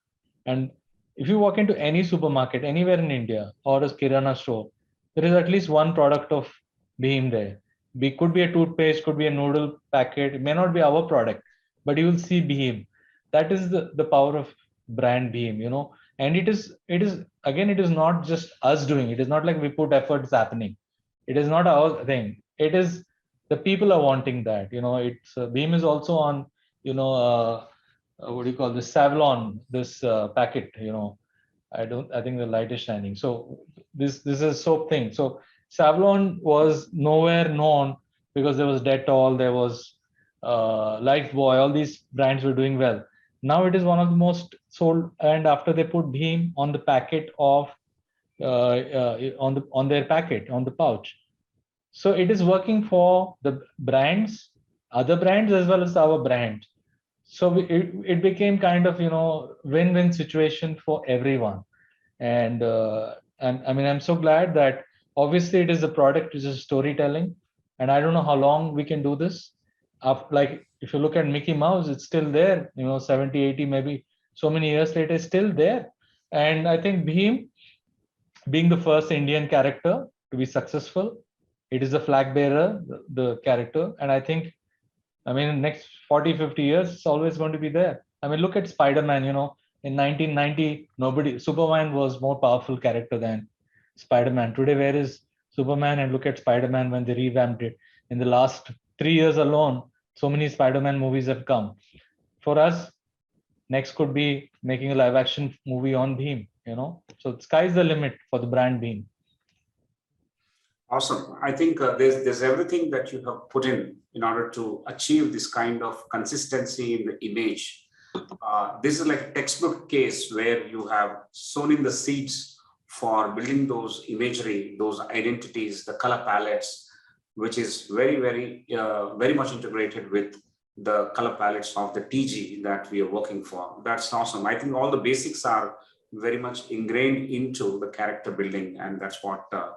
And if you walk into any supermarket anywhere in India or a Kirana store, there is at least one product of Bheem there. It could be a toothpaste, could be a noodle packet. It may not be our product, but you will see Bheem. That is the power of brand Bheem, And it is again, it is not just us doing. It is not like we put efforts happening. It is not our thing. It is the people are wanting that. It's Bheem is also on, what do you call this, Savlon, this packet. I think the light is shining. So this is a soap thing. So Savlon was nowhere known because there was Dettol, there was Lifebuoy, all these brands were doing well. Now it is one of the most sold, and after they put Bheem on the packet of on their packet, on the pouch. So it is working for the brands, other brands as well as our brand. So it became kind of win-win situation for everyone. And I mean, I'm so glad that obviously it is a product, it is storytelling, and I don't know how long we can do this. Like if you look at Mickey Mouse, it's still there, 70, 80, maybe so many years later, it's still there. And I think Bheem, being the first Indian character to be successful, it is the flag bearer, the character. And I think, I mean, next 40, 50 years, it's always going to be there. I mean, look at Spider-Man, in 1990, Superman was more powerful character than Spider-Man. Today, where is Superman? And look at Spider-Man when they revamped it. In the last 3 years alone, so many Spider-Man movies have come. For us, next could be making a live action movie on Bheem, So the sky's the limit for the brand Bheem. Awesome. I think there's everything that you have put in order to achieve this kind of consistency in the image. This is like a textbook case where you have sown in the seeds for building those imagery, those identities, the color palettes, which is very much integrated with the color palettes of the TG that we are working for. That's awesome. I think all the basics are very much ingrained into the character building, and that's what the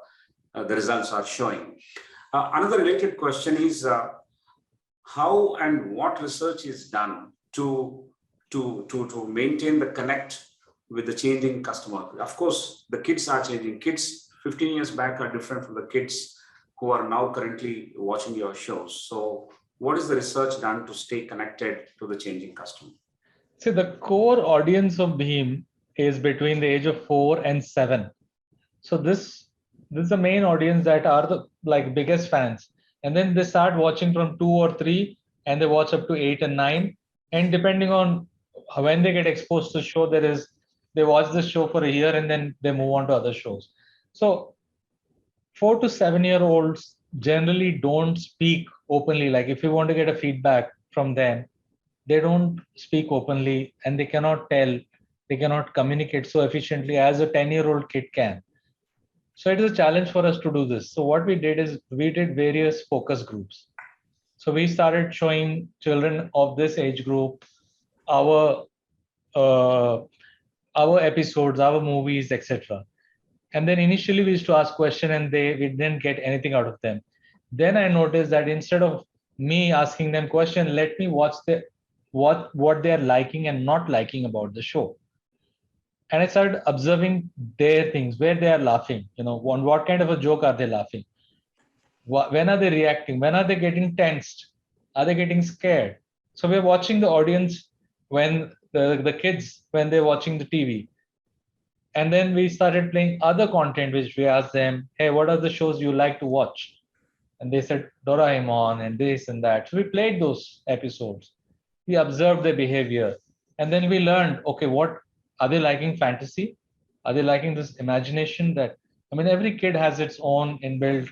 results are showing. Another related question is how and what research is done to maintain the connect with the changing customer. Of course, the kids are changing. Kids 15 years back are different from the kids who are now currently watching your shows. So what is the research done to stay connected to the changing customer? See, the core audience of Bheem is between the age of 4 and 7. So this is the main audience that are the biggest fans. And then they start watching from 2 or 3 and they watch up to 8 and 9. And depending on when they get exposed to the show, they watch the show for a year and then they move on to other shows. So 4 to 7-year-olds generally don't speak openly. Like if you want to get a feedback from them, they don't speak openly and they cannot communicate so efficiently as a 10-year-old kid can. So it is a challenge for us to do this. So what we did is we did various focus groups. So we started showing children of this age group our episodes, our movies, etc. And then initially we used to ask questions and we didn't get anything out of them. Then I noticed that instead of me asking them question, let me watch what they're liking and not liking about the show. And I started observing their things, where they are laughing, on what kind of a joke are they laughing? When are they reacting? When are they getting tensed? Are they getting scared? So we're watching the audience when the kids, when they're watching the TV. And then we started playing other content, which we asked them, hey, what are the shows you like to watch? And they said Doraemon and this and that. So we played those episodes. We observed their behavior. And then we learned, okay, what are they liking? Fantasy? Are they liking this imagination? Every kid has its own inbuilt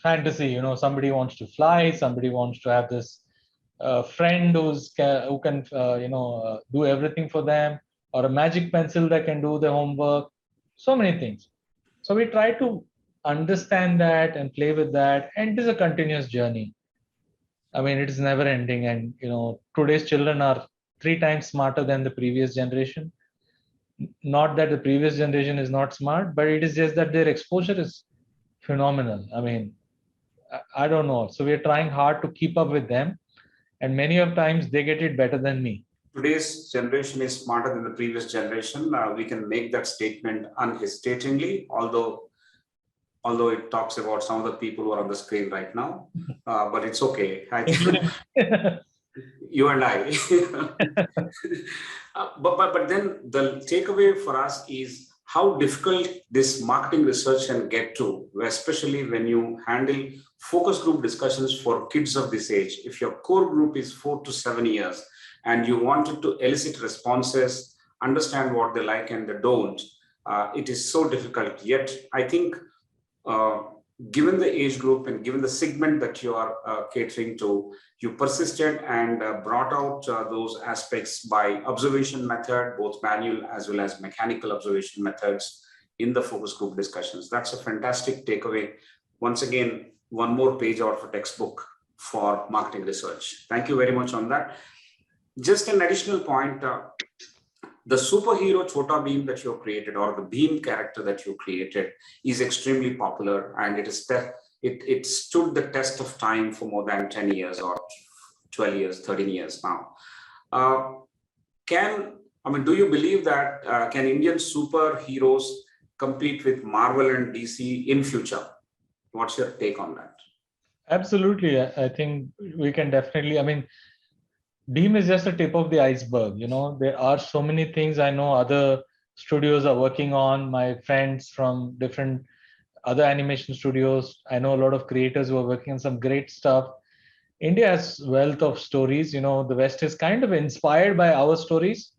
fantasy. Somebody wants to fly, somebody wants to have this friend who can do everything for them, or a magic pencil that can do the homework, so many things. So we try to understand that and play with that, and it is a continuous journey. It is never ending, and today's children are 3 times smarter than the previous generation. Not that the previous generation is not smart, but it is just that their exposure is phenomenal. I don't know. So we're trying hard to keep up with them, and many of times they get it better than me. Today's generation is smarter than the previous generation. We can make that statement unhesitatingly, although it talks about some of the people who are on the screen right now, but it's okay. I think you and I. But then the takeaway for us is how difficult this marketing research can get to, especially when you handle focus group discussions for kids of this age. If your core group is 4 to 7 years and you wanted to elicit responses, understand what they like and they don't, it is so difficult. Yet, I think given the age group and given the segment that you are catering to, you persisted and brought out those aspects by observation method, both manual as well as mechanical observation methods in the focus group discussions. That's a fantastic takeaway. Once again, one more page out of a textbook for marketing research. Thank you very much on that. Just an additional point, the superhero Chota Bheem that you created, or the Bheem character that you created, is extremely popular, and it stood the test of time for more than 10 years or 12 years, 13 years now. Do you believe that can Indian superheroes compete with Marvel and DC in future? What's your take on that? Absolutely. I think we can definitely, Bheem is just a tip of the iceberg. There are so many things I know other studios are working on. My friends from different other animation studios, I know a lot of creators who are working on some great stuff. India has wealth of stories. The West is kind of inspired by our stories,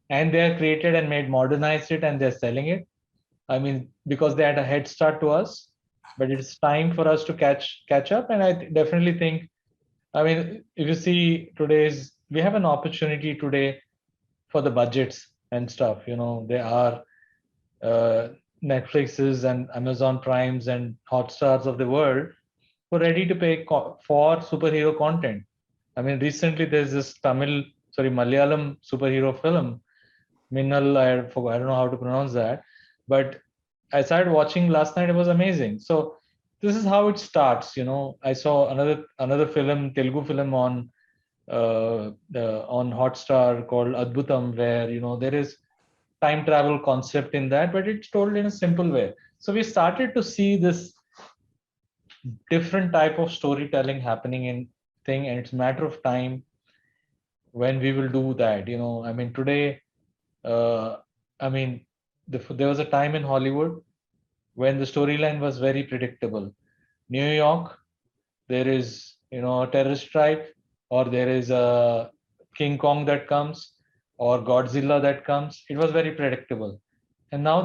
and they're created and modernized it, and they're selling it. Because they had a head start to us, but it's time for us to catch up. And I definitely think, if you see we have an opportunity today for the budgets and stuff. They are Netflixes and Amazon Primes and Hotstars of the world were ready to pay for superhero content. I mean, recently there's this Malayalam superhero film, Minnal, I don't know how to pronounce that, but I started watching last night. It was amazing. So this is how it starts. I saw another film, Telugu film on Hotstar called Adbhutam, where there is time travel concept in that, but it's told in a simple way. So we started to see this different type of storytelling happening in thing, and it's a matter of time when we will do that. I mean, today, I mean, there was a time in Hollywood when the storyline was very predictable. New York, there is a terrorist strike, or there is a King Kong that comes, or Godzilla that comes. It was very predictable, and now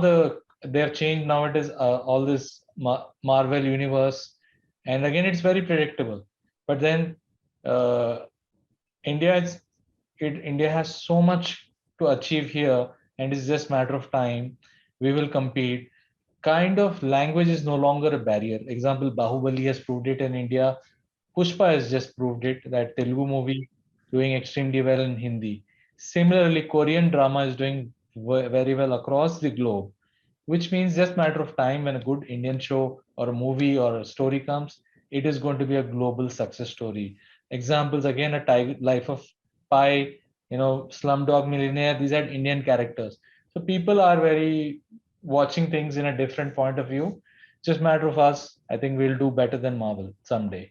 they've changed. Now it is all this Marvel universe, and again it's very predictable. But then India has so much to achieve here, and it's just matter of time. We will compete. Kind of language is no longer a barrier. Example, Bahubali has proved it in India. Pushpa has just proved it, that Telugu movie doing extremely well in Hindi. Similarly, Korean drama is doing very well across the globe, which means just matter of time when a good Indian show or a movie or a story comes, it is going to be a global success story. Examples again, a Tiger, Life of Pi, Slumdog Millionaire. These are Indian characters. So people are very watching things in a different point of view. Just matter of us. I think we'll do better than Marvel someday.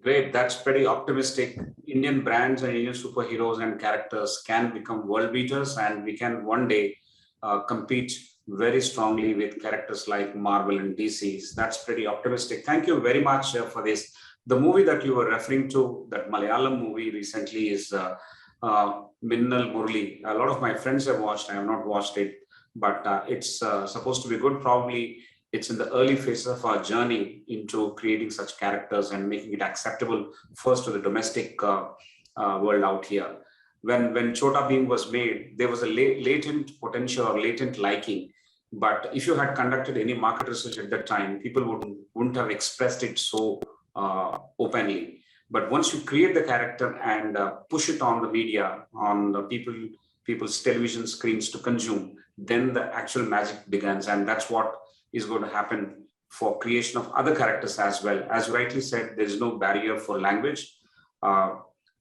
Great. That's pretty optimistic. Indian brands and Indian superheroes and characters can become world beaters, and we can one day compete very strongly with characters like Marvel and DC's. That's pretty optimistic. Thank you very much for this. The movie that you were referring to, that Malayalam movie recently, is Minnal Murli. A lot of my friends have watched. I have not watched it, but it's supposed to be good. Probably it's in the early phases of our journey into creating such characters and making it acceptable first to the domestic world out here. When Chota Bheem was made, there was a latent potential or latent liking. But if you had conducted any market research at that time, people wouldn't have expressed it so openly. But once you create the character and push it on the media, on the people's television screens to consume, then the actual magic begins. And that's what is going to happen for creation of other characters as well. As you rightly said, there's no barrier for language.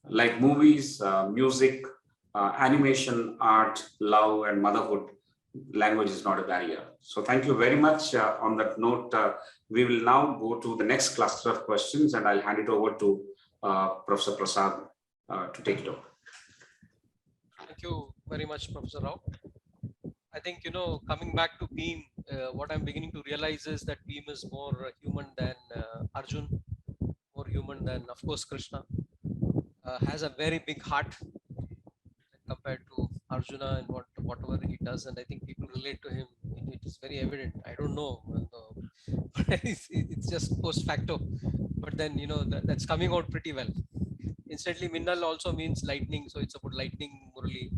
Like movies, music, animation, art, love, and motherhood, language is not a barrier. So thank you very much. On that note, we will now go to the next cluster of questions, and I'll hand it over to Professor Prasad to take it over. Thank you very much, Professor Rao. I think, coming back to Bheem, what I'm beginning to realize is that Bheem is more human than Arjun, more human than, of course, Krishna. Has a very big heart compared to Arjuna and whatever he does, and I think people relate to him. It is very evident. I don't know, but it's just post facto. But then that's coming out pretty well. Incidentally, Minnal also means lightning, so it's about lightning Murali.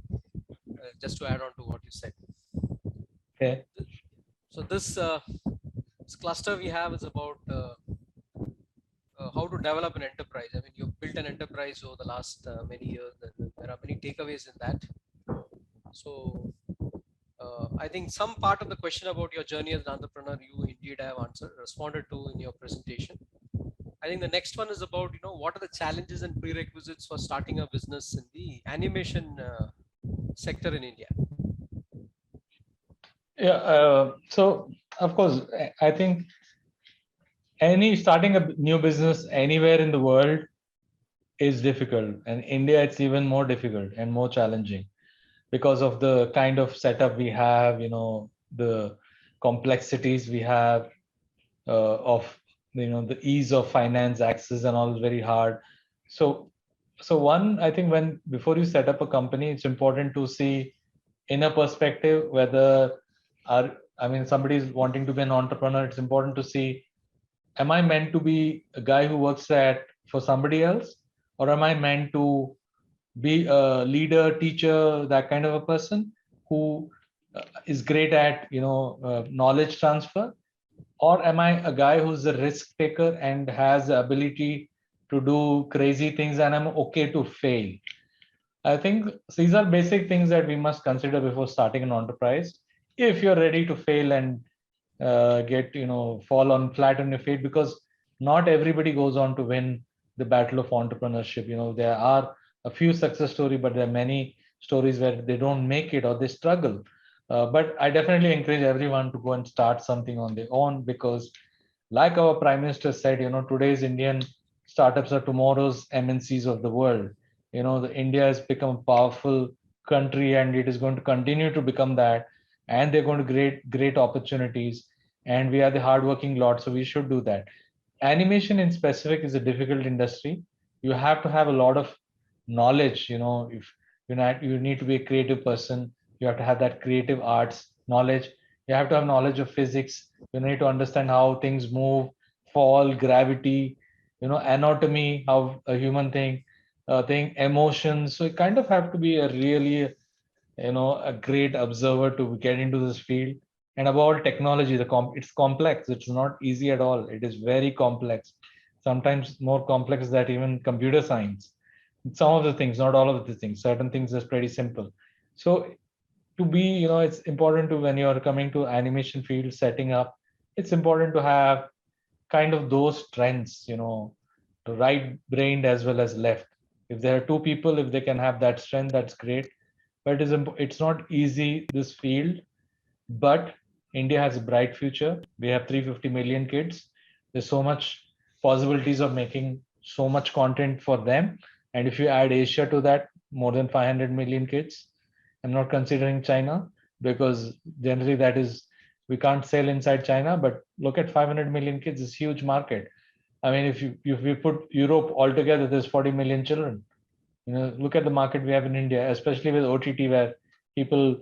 Just to add on to what you said. Okay. So this cluster we have is about how to develop an enterprise. I mean, you've built an enterprise over the last many years, and there are many takeaways in that. So I think some part of the question about your journey as an entrepreneur, you indeed have responded to in your presentation. I think the next one is about, what are the challenges and prerequisites for starting a business in the animation sector in India? Yeah. So of course, I think starting a new business anywhere in the world is difficult, and India it's even more difficult and more challenging because of the kind of setup we have, the complexities we have of the ease of finance access and all is very hard. So one, I think before you set up a company, it's important to see in a perspective whether somebody is wanting to be an entrepreneur. It's important to see, am I meant to be a guy who works for somebody else, or am I meant to be a leader, teacher, that kind of a person who is great at, knowledge transfer, or am I a guy who's a risk taker and has the ability to do crazy things and I'm okay to fail? I think these are basic things that we must consider before starting an enterprise. If you're ready to fail and fall on flat on your feet, because not everybody goes on to win the battle of entrepreneurship. There are a few success stories, but there are many stories where they don't make it or they struggle. But I definitely encourage everyone to go and start something on their own, because like our Prime Minister said, today's Indian startups are tomorrow's MNCs of the world. The India has become a powerful country and it is going to continue to become that, and they're going to create great opportunities, and we are the hardworking lot, so we should do that. Animation in specific is a difficult industry. You have to have a lot of knowledge. If you need to be a creative person, you have to have that creative arts knowledge. You have to have knowledge of physics. You need to understand how things move, fall, gravity, anatomy, how a human thing, emotions. So you kind of have to be a really, a great observer to get into this field. And about technology, it's complex. It's not easy at all. It is very complex, sometimes more complex than even computer science. Some of the things, not all of the things, certain things are pretty simple. So to be, it's important to, when you're coming to animation field setting up, it's important to have kind of those strengths, to right brained as well as left. If there are two people, if they can have that strength, that's great. But it's not easy, this field. But India has a bright future. We have 350 million kids. There's so much possibilities of making so much content for them. And if you add Asia to that, more than 500 million kids. I'm not considering China, because generally that is, we can't sell inside China, but look at 500 million kids, it's a huge market. I mean, if we put Europe all together, there's 40 million children. Look at the market we have in India, especially with OTT, where people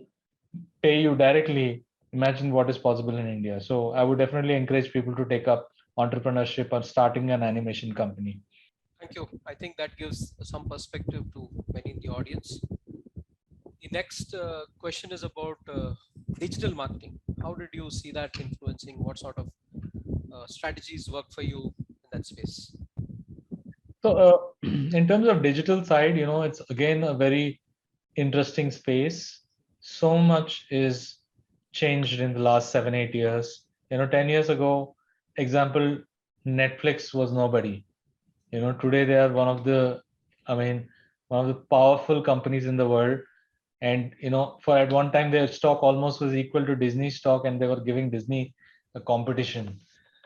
pay you directly. Imagine what is possible in India. So I would definitely encourage people to take up entrepreneurship or starting an animation company. Thank you. I think that gives some perspective to many in the audience. The next question is about digital marketing. How did you see that influencing? What sort of strategies work for you in that space? So in terms of digital side, it's again a very interesting space. So much is changed in the last 7-8 years. 10 years ago, example, Netflix was nobody. Today they are one of the powerful companies in the world. And for at one time their stock almost was equal to Disney stock, and they were giving Disney a competition.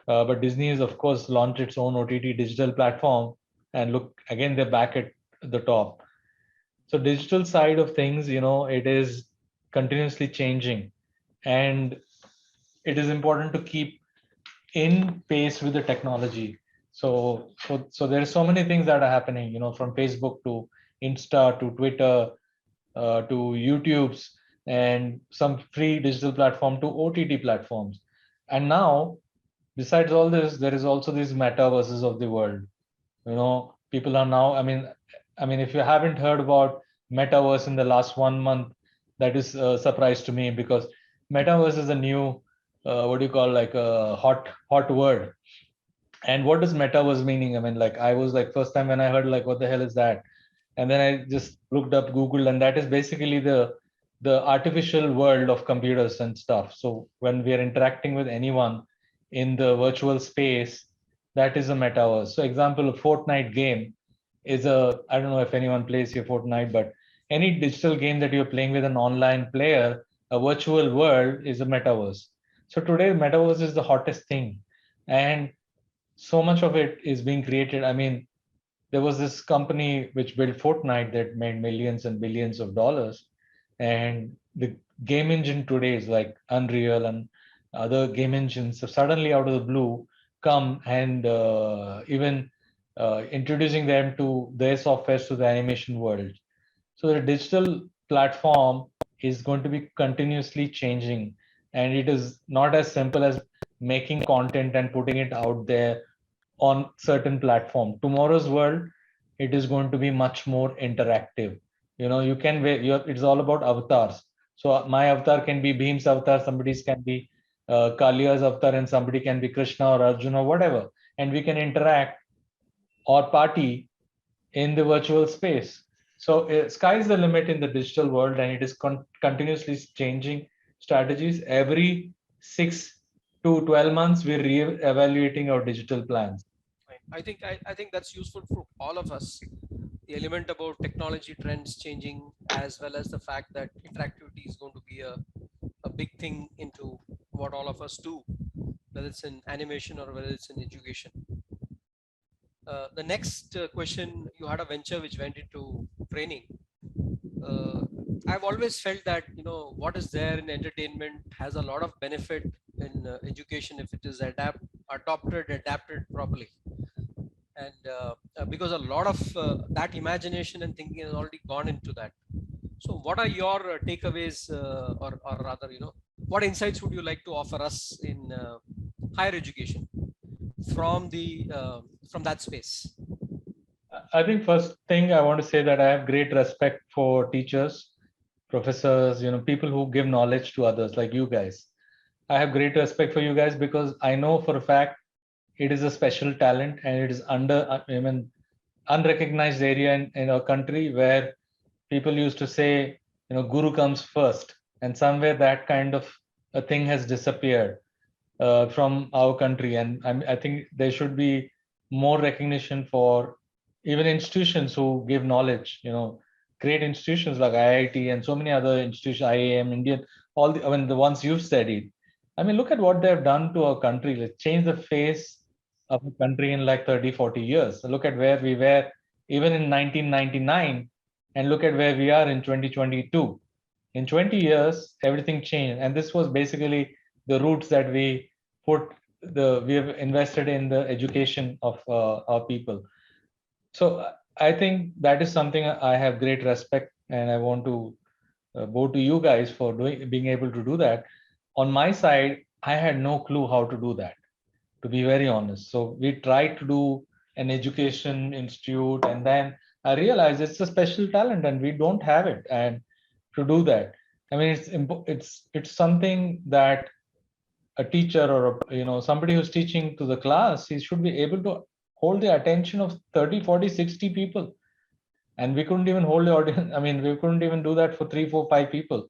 But Disney has, of course, launched its own OTT digital platform, and look, again, they're back at the top. So digital side of things, it is continuously changing, and it is important to keep in pace with the technology. So there are so many things that are happening, from Facebook to Insta to Twitter to YouTube's, and some free digital platform to OTT platforms. And now, besides all this, there is also these metaverses of the world. People are now, if you haven't heard about metaverse in the last 1 month, that is a surprise to me, because metaverse is a new, what do you call, like a hot word. And what does metaverse meaning? I was like, first time when I heard, like, what the hell is that? And then I just looked up Google, and that is basically the artificial world of computers and stuff. So when we are interacting with anyone in the virtual space, that is a metaverse. So example, a Fortnite game is I don't know if anyone plays here Fortnite, but any digital game that you're playing with an online player, a virtual world is a metaverse. So today, metaverse is the hottest thing. And so much of it is being created. There was this company which built Fortnite that made millions and billions of dollars. And the game engine today is like Unreal and other game engines have suddenly out of the blue come and even introducing them to their software to the animation world. So the digital platform is going to be continuously changing, and it is not as simple as making content and putting it out there on certain platform. Tomorrow's world, it is going to be much more interactive. You can it's all about avatars. So my avatar can be Bheem's avatar, somebody's can be Kalia's avatar, and somebody can be Krishna or Arjuna or whatever. And we can interact or party in the virtual space. So sky's the limit in the digital world, and it is continuously changing strategies. Every 6 to 12 months, we're re-evaluating our digital plans. I think that's useful for all of us. The element about technology trends changing, as well as the fact that interactivity is going to be a big thing into what all of us do, whether it's in animation or whether it's in education. The next question, you had a venture which went into training. I've always felt that, you know, what is there in entertainment has a lot of benefit in education if it is adapted properly. And because a lot of that imagination and thinking has already gone into that. So what are your takeaways or rather, you know, what insights would you like to offer us in higher education from that space? I think first thing I want to say that I have great respect for teachers, professors, you know, people who give knowledge to others like you guys. I have great respect for you guys because I know for a fact it is a special talent and it is unrecognized area in our country where people used to say, you know, guru comes first, and somewhere that kind of a thing has disappeared from our country. And I think there should be more recognition for even institutions who give knowledge, you know, great institutions like IIT and so many other institutions, IAM, Indian, the ones you've studied. I mean, look at what they've done to our country. Let's change the face of the country in like 30, 40 years. So look at where we were even in 1999 and look at where we are in 2022. In 20 years, everything changed. And this was basically the roots that we have invested in the education of our people. So I think that is something I have great respect, and I want to bow to you guys for being able to do that. On my side, I had no clue how to do that, to be very honest. So we tried to do an education institute, and then I realized it's a special talent and we don't have it. And to do that, I mean, it's something that a teacher or somebody who's teaching to the class, he should be able to hold the attention of 30, 40, 60 people. And we couldn't even hold the audience. I mean, we couldn't even do that for 3, 4, 5 people.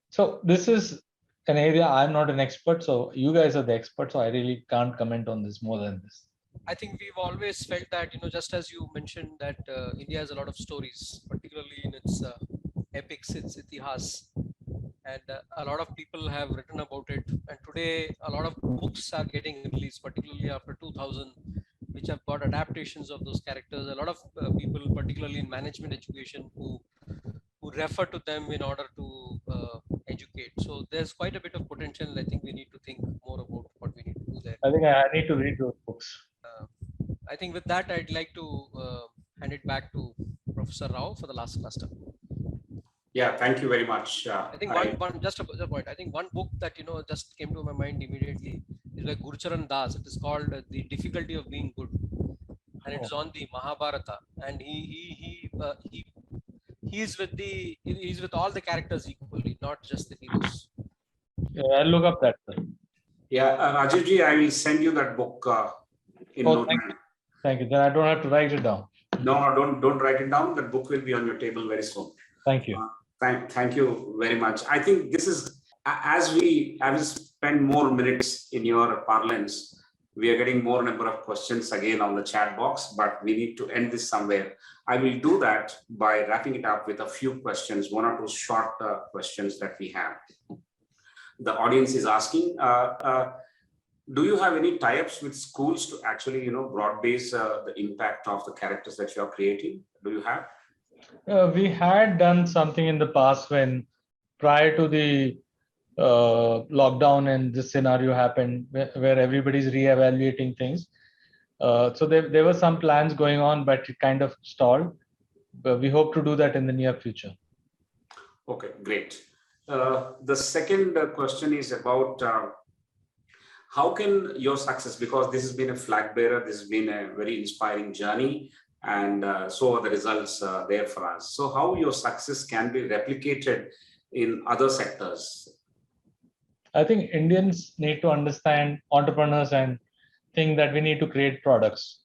So this is an area I'm not an expert. So you guys are the experts. So I really can't comment on this more than this. I think we've always felt that, you know, just as you mentioned that India has a lot of stories, particularly in its epics, its itihas. And a lot of people have written about it. And today, a lot of books are getting released, particularly after 2000, which have got adaptations of those characters. A lot of people, particularly in management education, who refer to them in order to educate. So there's quite a bit of potential. I think we need to think more about what we need to do there. I think I need to read those books. I think with that, I'd like to hand it back to Professor Rao for the last cluster. Yeah, thank you very much. I think just a point. I think one book that, you know, just came to my mind immediately is by Gurcharan Das. It is called The Difficulty of Being Good, and it's on the Mahabharata. And he's with all the characters equally, not just the heroes. Yeah, I'll look up that. Yeah, Rajivji, I will send you that book in no time. Thank you. Then I don't have to write it down. No, don't write it down. That book will be on your table very soon. Thank you. Thank you very much. I think this is, as we spend more minutes in your parlance, we are getting more number of questions again on the chat box, but we need to end this somewhere. I will do that by wrapping it up with a few questions, 1 or 2 short questions that we have. The audience is asking, do you have any tie-ups with schools to actually, you know, broad base the impact of the characters that you are creating? Do you have? We had done something in the past when prior to the lockdown and this scenario happened where everybody's re-evaluating things. So there were some plans going on, but it kind of stalled. But we hope to do that in the near future. Okay, great. The second question is about how can your success, because this has been a flag bearer, this has been a very inspiring journey, and so are the results there for us. So how your success can be replicated in other sectors? I think Indians need to understand, entrepreneurs, and think that we need to create products.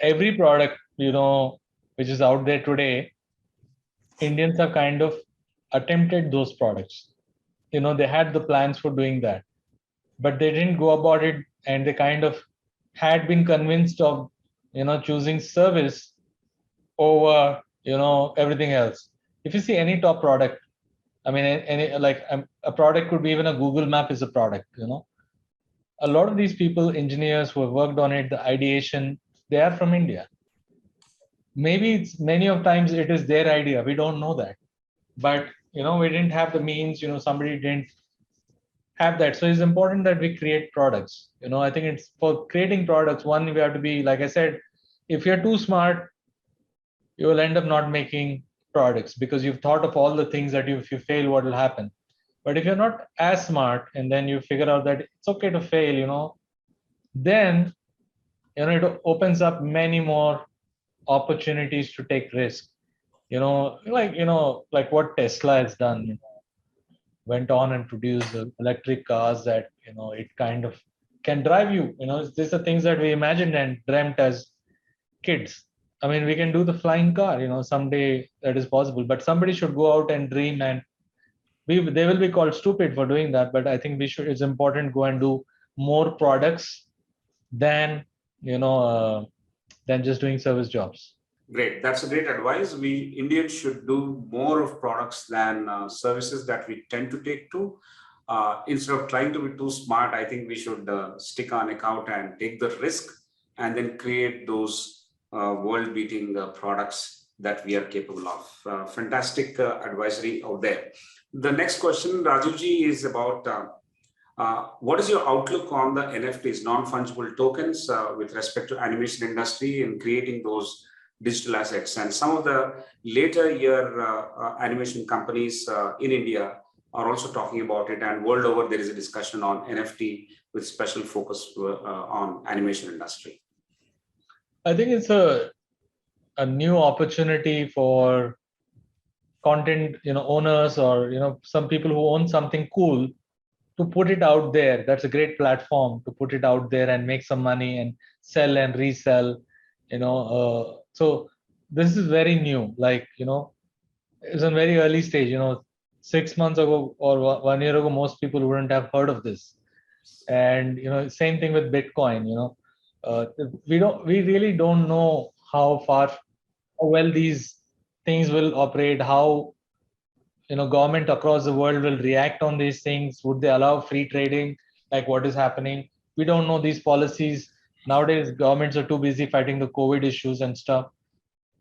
Every product, which is out there today, Indians have kind of attempted those products. They had the plans for doing that, but they didn't go about it, and they kind of had been convinced of, choosing service over, everything else. If you see any top product, I mean, a product could be even a Google map is a product, A lot of these people, engineers who have worked on it, the ideation, they are from India. Maybe it's many of times it is their idea. We don't know that. But, we didn't have the means, somebody didn't have that. So it's important that we create products. I think it's for creating products, one, we have to be, like I said, if you're too smart, you will end up not making products because you've thought of all the things that if you fail, what will happen. But if you're not as smart and then you figure out that it's okay to fail, then, it opens up many more opportunities to take risk. Like what Tesla has done, went on and produced electric cars that, it kind of can drive you. These are things that we imagined and dreamt as kids. I mean, we can do the flying car, someday that is possible, but somebody should go out and dream, and they will be called stupid for doing that. But I think it's important to go and do more products than, than just doing service jobs. Great. That's a great advice. We Indians should do more of products than services that we tend to take to. Instead of trying to be too smart, I think we should stick our neck out and take the risk and then create those world-beating products that we are capable of. Fantastic advisory out there. The next question, Rajivji, is about what is your outlook on the NFTs, non-fungible tokens, with respect to animation industry and creating those digital assets? And some of the later year animation companies in India are also talking about it, and world over there is a discussion on NFT with special focus on animation industry. I think it's a new opportunity for content, owners, or, some people who own something cool to put it out there. That's a great platform to put it out there and make some money and sell and resell, so this is very new, like, it's a very early stage, 6 months ago or 1 year ago, most people wouldn't have heard of this. And, same thing with Bitcoin, we really don't know how well these things will operate, how, government across the world will react on these things. Would they allow free trading, like what is happening? We don't know these policies. Nowadays, governments are too busy fighting the COVID issues and stuff.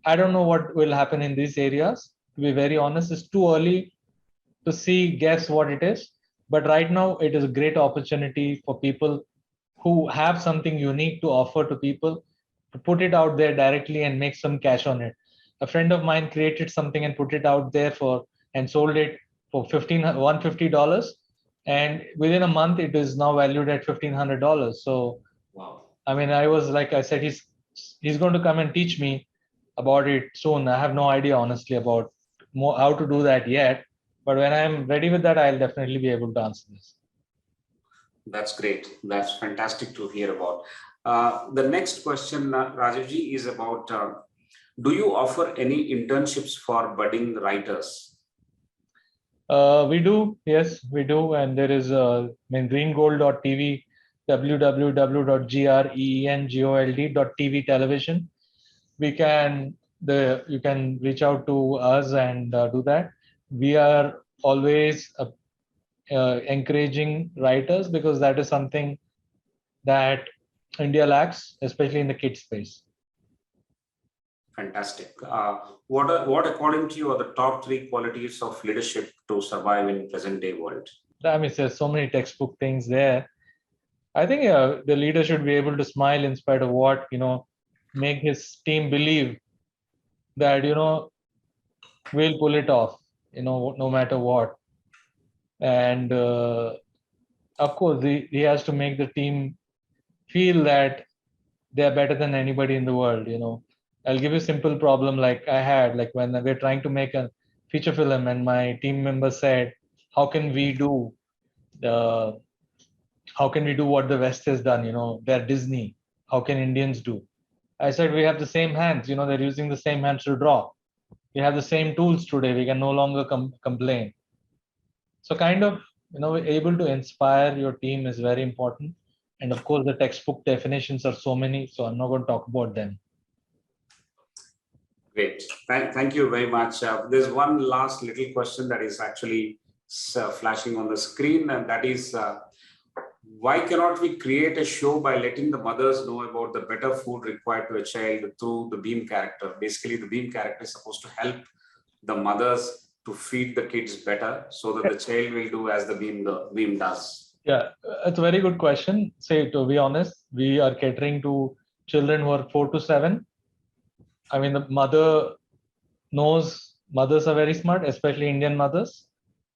I don't know what will happen in these areas. To be very honest, it's too early to guess what it is. But right now, it is a great opportunity for people who have something unique to offer to people to put it out there directly and make some cash on it. A friend of mine created something and put it out there and sold it for $150. And within a month, it is now valued at $1,500. So, wow. I mean, I said, he's going to come and teach me about it soon. I have no idea, honestly, about how to do that yet. But when I'm ready with that, I'll definitely be able to answer this. That's great. That's fantastic to hear about. The next question, Rajivji, is about, do you offer any internships for budding writers? We do. Yes, we do. And there is greengold.tv, www.greengold.tv television. You can reach out to us and do that. We are always encouraging writers because that is something that India lacks, especially in the kids space. Fantastic. What according to you are the top 3 qualities of leadership to survive in present day world? I mean, there's so many textbook things there. I think the leader should be able to smile in spite of what, make his team believe that, we'll pull it off, no matter what. And of course, he has to make the team feel that they're better than anybody in the world. I'll give you a simple problem like I had, like when we're trying to make a feature film, and my team member said, how can we do what the West has done? They're Disney. How can Indians do? I said, we have the same hands. They're using the same hands to draw. We have the same tools today. We can no longer complain. So kind of, able to inspire your team is very important. And of course, the textbook definitions are so many, so I'm not going to talk about them. Great. Thank you very much. There's one last little question that is actually flashing on the screen, and that is, why cannot we create a show by letting the mothers know about the better food required to a child through the Bheem character? Basically, the Bheem character is supposed to help the mothers to feed the kids better so that the child will do as the Bheem does. Yeah, it's a very good question. Say, to be honest, we are catering to children who are 4 to 7. I mean, the mother knows, mothers are very smart, especially Indian mothers.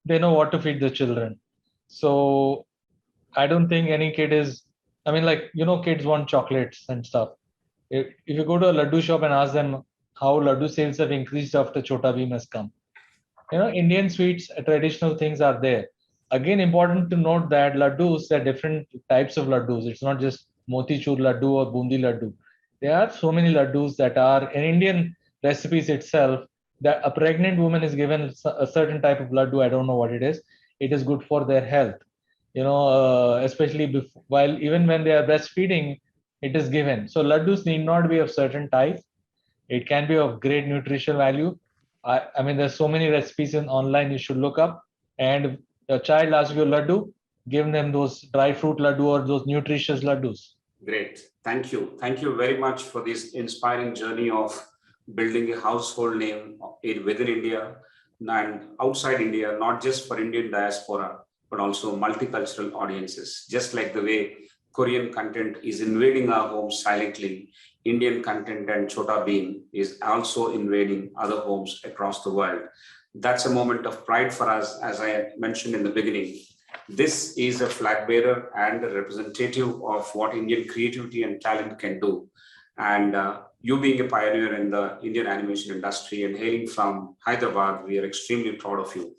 They know what to feed the children. So I don't think any kid is, kids want chocolates and stuff. If you go to a laddu shop and ask them how laddu sales have increased after Chota Bheem has come, Indian sweets, traditional things are there. Again, important to note that laddus, there are different types of laddus. It's not just motichur laddu or bundi laddu. There are so many laddus that are in Indian recipes itself, that a pregnant woman is given a certain type of laddu. I don't know what it is. It is good for their health. Especially while even when they are breastfeeding, it is given. So laddus need not be of certain type. It can be of great nutritional value. I mean, there's so many recipes online you should look up. And if a child asks you laddu, give them those dry fruit laddu or those nutritious laddus. Great. Thank you. Thank you very much for this inspiring journey of building a household name within India and outside India, not just for Indian diaspora, but also multicultural audiences. Just like the way Korean content is invading our homes silently, Indian content and Chota Bheem is also invading other homes across the world. That's a moment of pride for us, as I mentioned in the beginning. This is a flag bearer and a representative of what Indian creativity and talent can do. And you being a pioneer in the Indian animation industry and hailing from Hyderabad, we are extremely proud of you.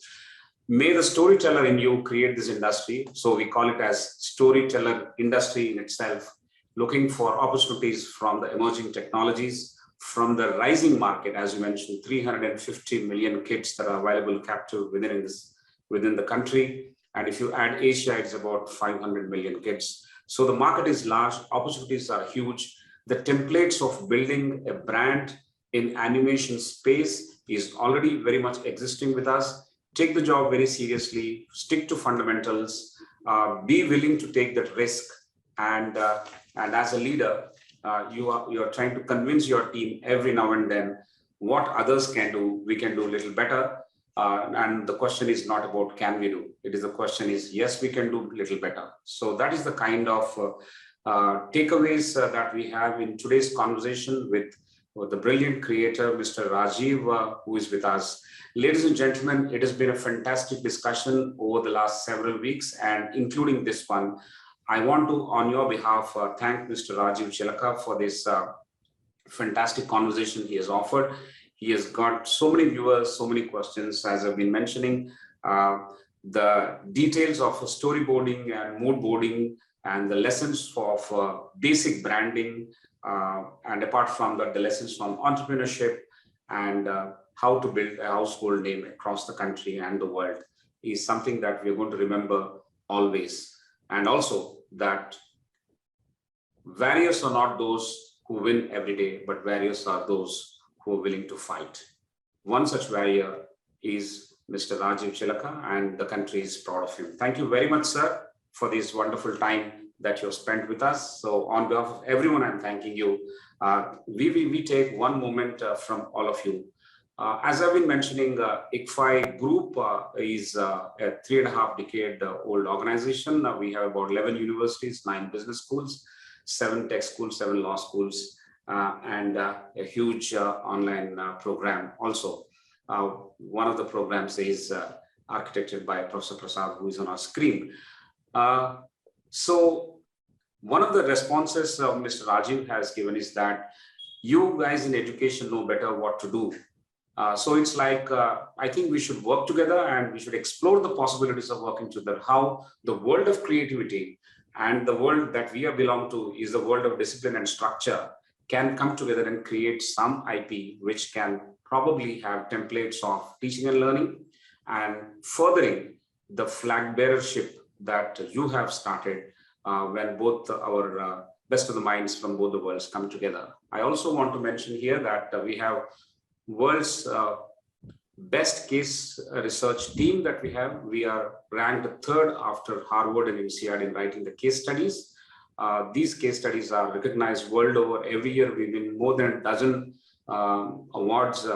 May the storyteller in you create this industry. So we call it as storyteller industry in itself, looking for opportunities from the emerging technologies, from the rising market, as you mentioned, 350 million kids that are available captive within the country. And if you add Asia, it's about 500 million kids. So the market is large, opportunities are huge. The templates of building a brand in animation space is already very much existing with us. Take the job very seriously, stick to fundamentals, be willing to take that risk. And as a leader, you are trying to convince your team every now and then what others can do, we can do a little better. And the question is not about can we do, the question is, yes, we can do a little better. So that is the kind of takeaways that we have in today's conversation with the brilliant creator, Mr. Rajiv, who is with us. Ladies and gentlemen, it has been a fantastic discussion over the last several weeks, and including this one. I want to, on your behalf, thank Mr. Rajiv Chilaka for this fantastic conversation he has offered. He has got so many viewers, so many questions, as I've been mentioning. The details of storyboarding and mood boarding and the lessons of basic branding, and apart from that, the lessons from entrepreneurship and how to build a household name across the country and the world is something that we're going to remember always. And also that warriors are not those who win every day, but warriors are those who are willing to fight. One such warrior is Mr. Rajiv Chilaka, and the country is proud of him. Thank you very much, sir, for this wonderful time that you've spent with us. So on behalf of everyone, I'm thanking you. We take one moment from all of you. As I've been mentioning, ICFAI Group is a 3.5-decade old organization. We have about 11 universities, 9 business schools, 7 tech schools, 7 law schools, and a huge online program also. One of the programs is architected by Professor Prasad, who is on our screen. So one of the responses Mr. Rajiv has given is that you guys in education know better what to do. So it's like, I think we should work together and we should explore the possibilities of working together, how the world of creativity and the world that we belong to is the world of discipline and structure can come together and create some IP which can probably have templates of teaching and learning and furthering the flag bearership that you have started when both our best of the minds from both the worlds come together. I also want to mention here that we have world's best case research team that we have. We are ranked third after Harvard and INSEAD in writing the case studies. These case studies are recognized world over. Every year we win more than a dozen awards.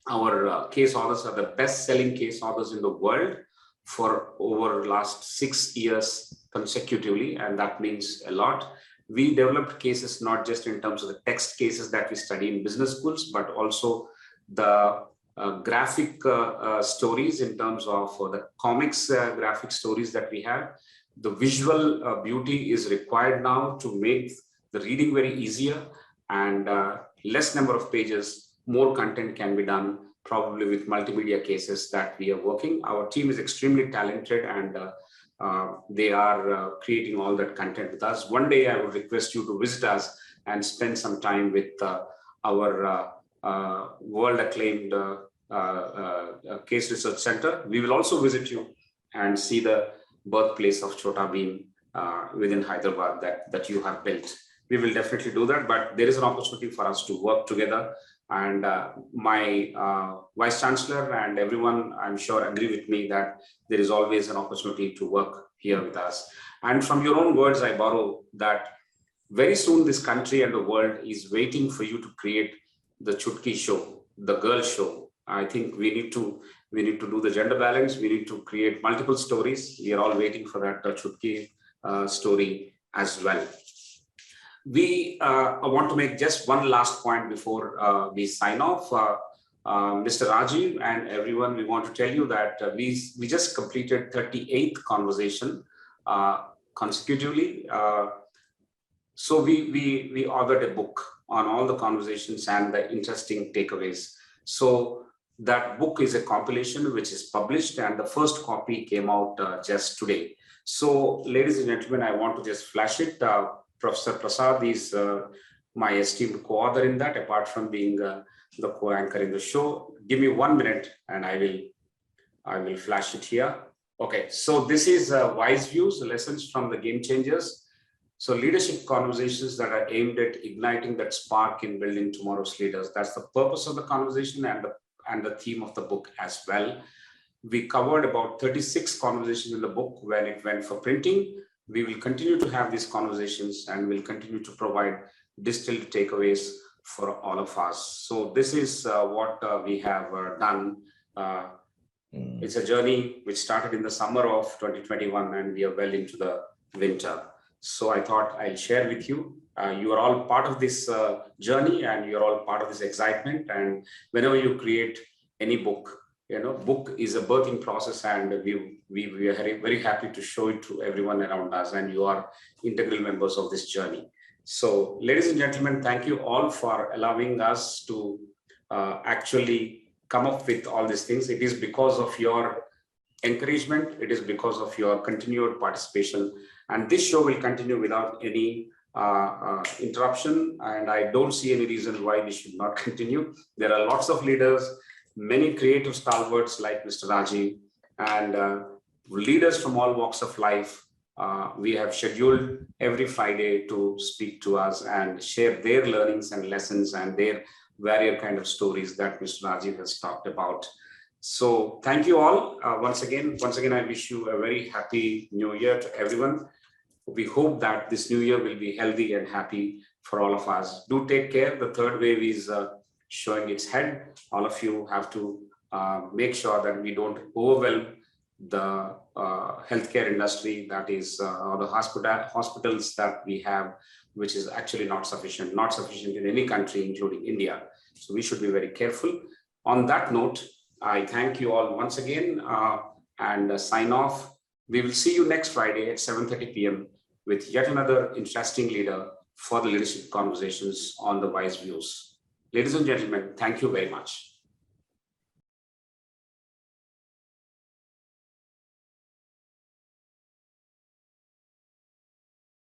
Our case authors are the best-selling case authors in the world for over the last 6 years consecutively, and that means a lot. We developed cases not just in terms of the text cases that we study in business schools, but also the graphic stories in terms of the comics graphic stories that we have. The visual beauty is required now to make the reading very easier, and less number of pages, more content can be done, probably with multimedia cases that we are working. Our team is extremely talented, and they are creating all that content with us. One day I would request you to visit us and spend some time with our world acclaimed case research center. We will also visit you and see the birthplace of Chota Bheem within Hyderabad that you have built. We will definitely do that, but there is an opportunity for us to work together. And my Vice Chancellor and everyone, I'm sure, agree with me that there is always an opportunity to work here with us. And from your own words, I borrow that very soon this country and the world is waiting for you to create the Chutki show, the girl show. I think we need to do the gender balance. We need to create multiple stories. We are all waiting for that Chutki story as well. We want to make just one last point before we sign off. Mr. Rajiv and everyone, we want to tell you that we just completed 38th conversation consecutively. So we authored a book on all the conversations and the interesting takeaways. So that book is a compilation which is published, and the first copy came out just today. So ladies and gentlemen, I want to just flash it. Professor Prasad is my esteemed co-author in that, apart from being the co-anchor in the show. Give me 1 minute and I will flash it here. Okay, so this is WiseViews, lessons from the game changers. So leadership conversations that are aimed at igniting that spark in building tomorrow's leaders. That's the purpose of the conversation and the theme of the book as well. We covered about 36 conversations in the book when it went for printing. We will continue to have these conversations and we'll continue to provide distilled takeaways for all of us. So this is what we have done. It's a journey which started in the summer of 2021 and we are well into the winter. So I thought I'll share with you. You are all part of this journey and you're all part of this excitement. And whenever you create any book, book is a birthing process, and we are very happy to show it to everyone around us, and you are integral members of this journey. So ladies and gentlemen, thank you all for allowing us to actually come up with all these things. It is because of your encouragement, it is because of your continued participation, and this show will continue without any interruption, and I don't see any reason why we should not continue. There are lots of leaders, many creative stalwarts like Mr. Rajiv, and leaders from all walks of life. We have scheduled every Friday to speak to us and share their learnings and lessons and their various kind of stories that Mr. Rajiv has talked about. So thank you all. Once again, I wish you a very happy new year to everyone. We hope that this new year will be healthy and happy for all of us. Do take care. The third wave is showing its head. All of you have to make sure that we don't overwhelm the healthcare industry, that is or the hospitals that we have, which is actually not sufficient in any country, including India. So we should be very careful. On that note, I thank you all once again and sign off. We will see you next Friday at 7:30 p.m. with yet another interesting leader for the leadership conversations on the WiseViews. Ladies and gentlemen, thank you very much.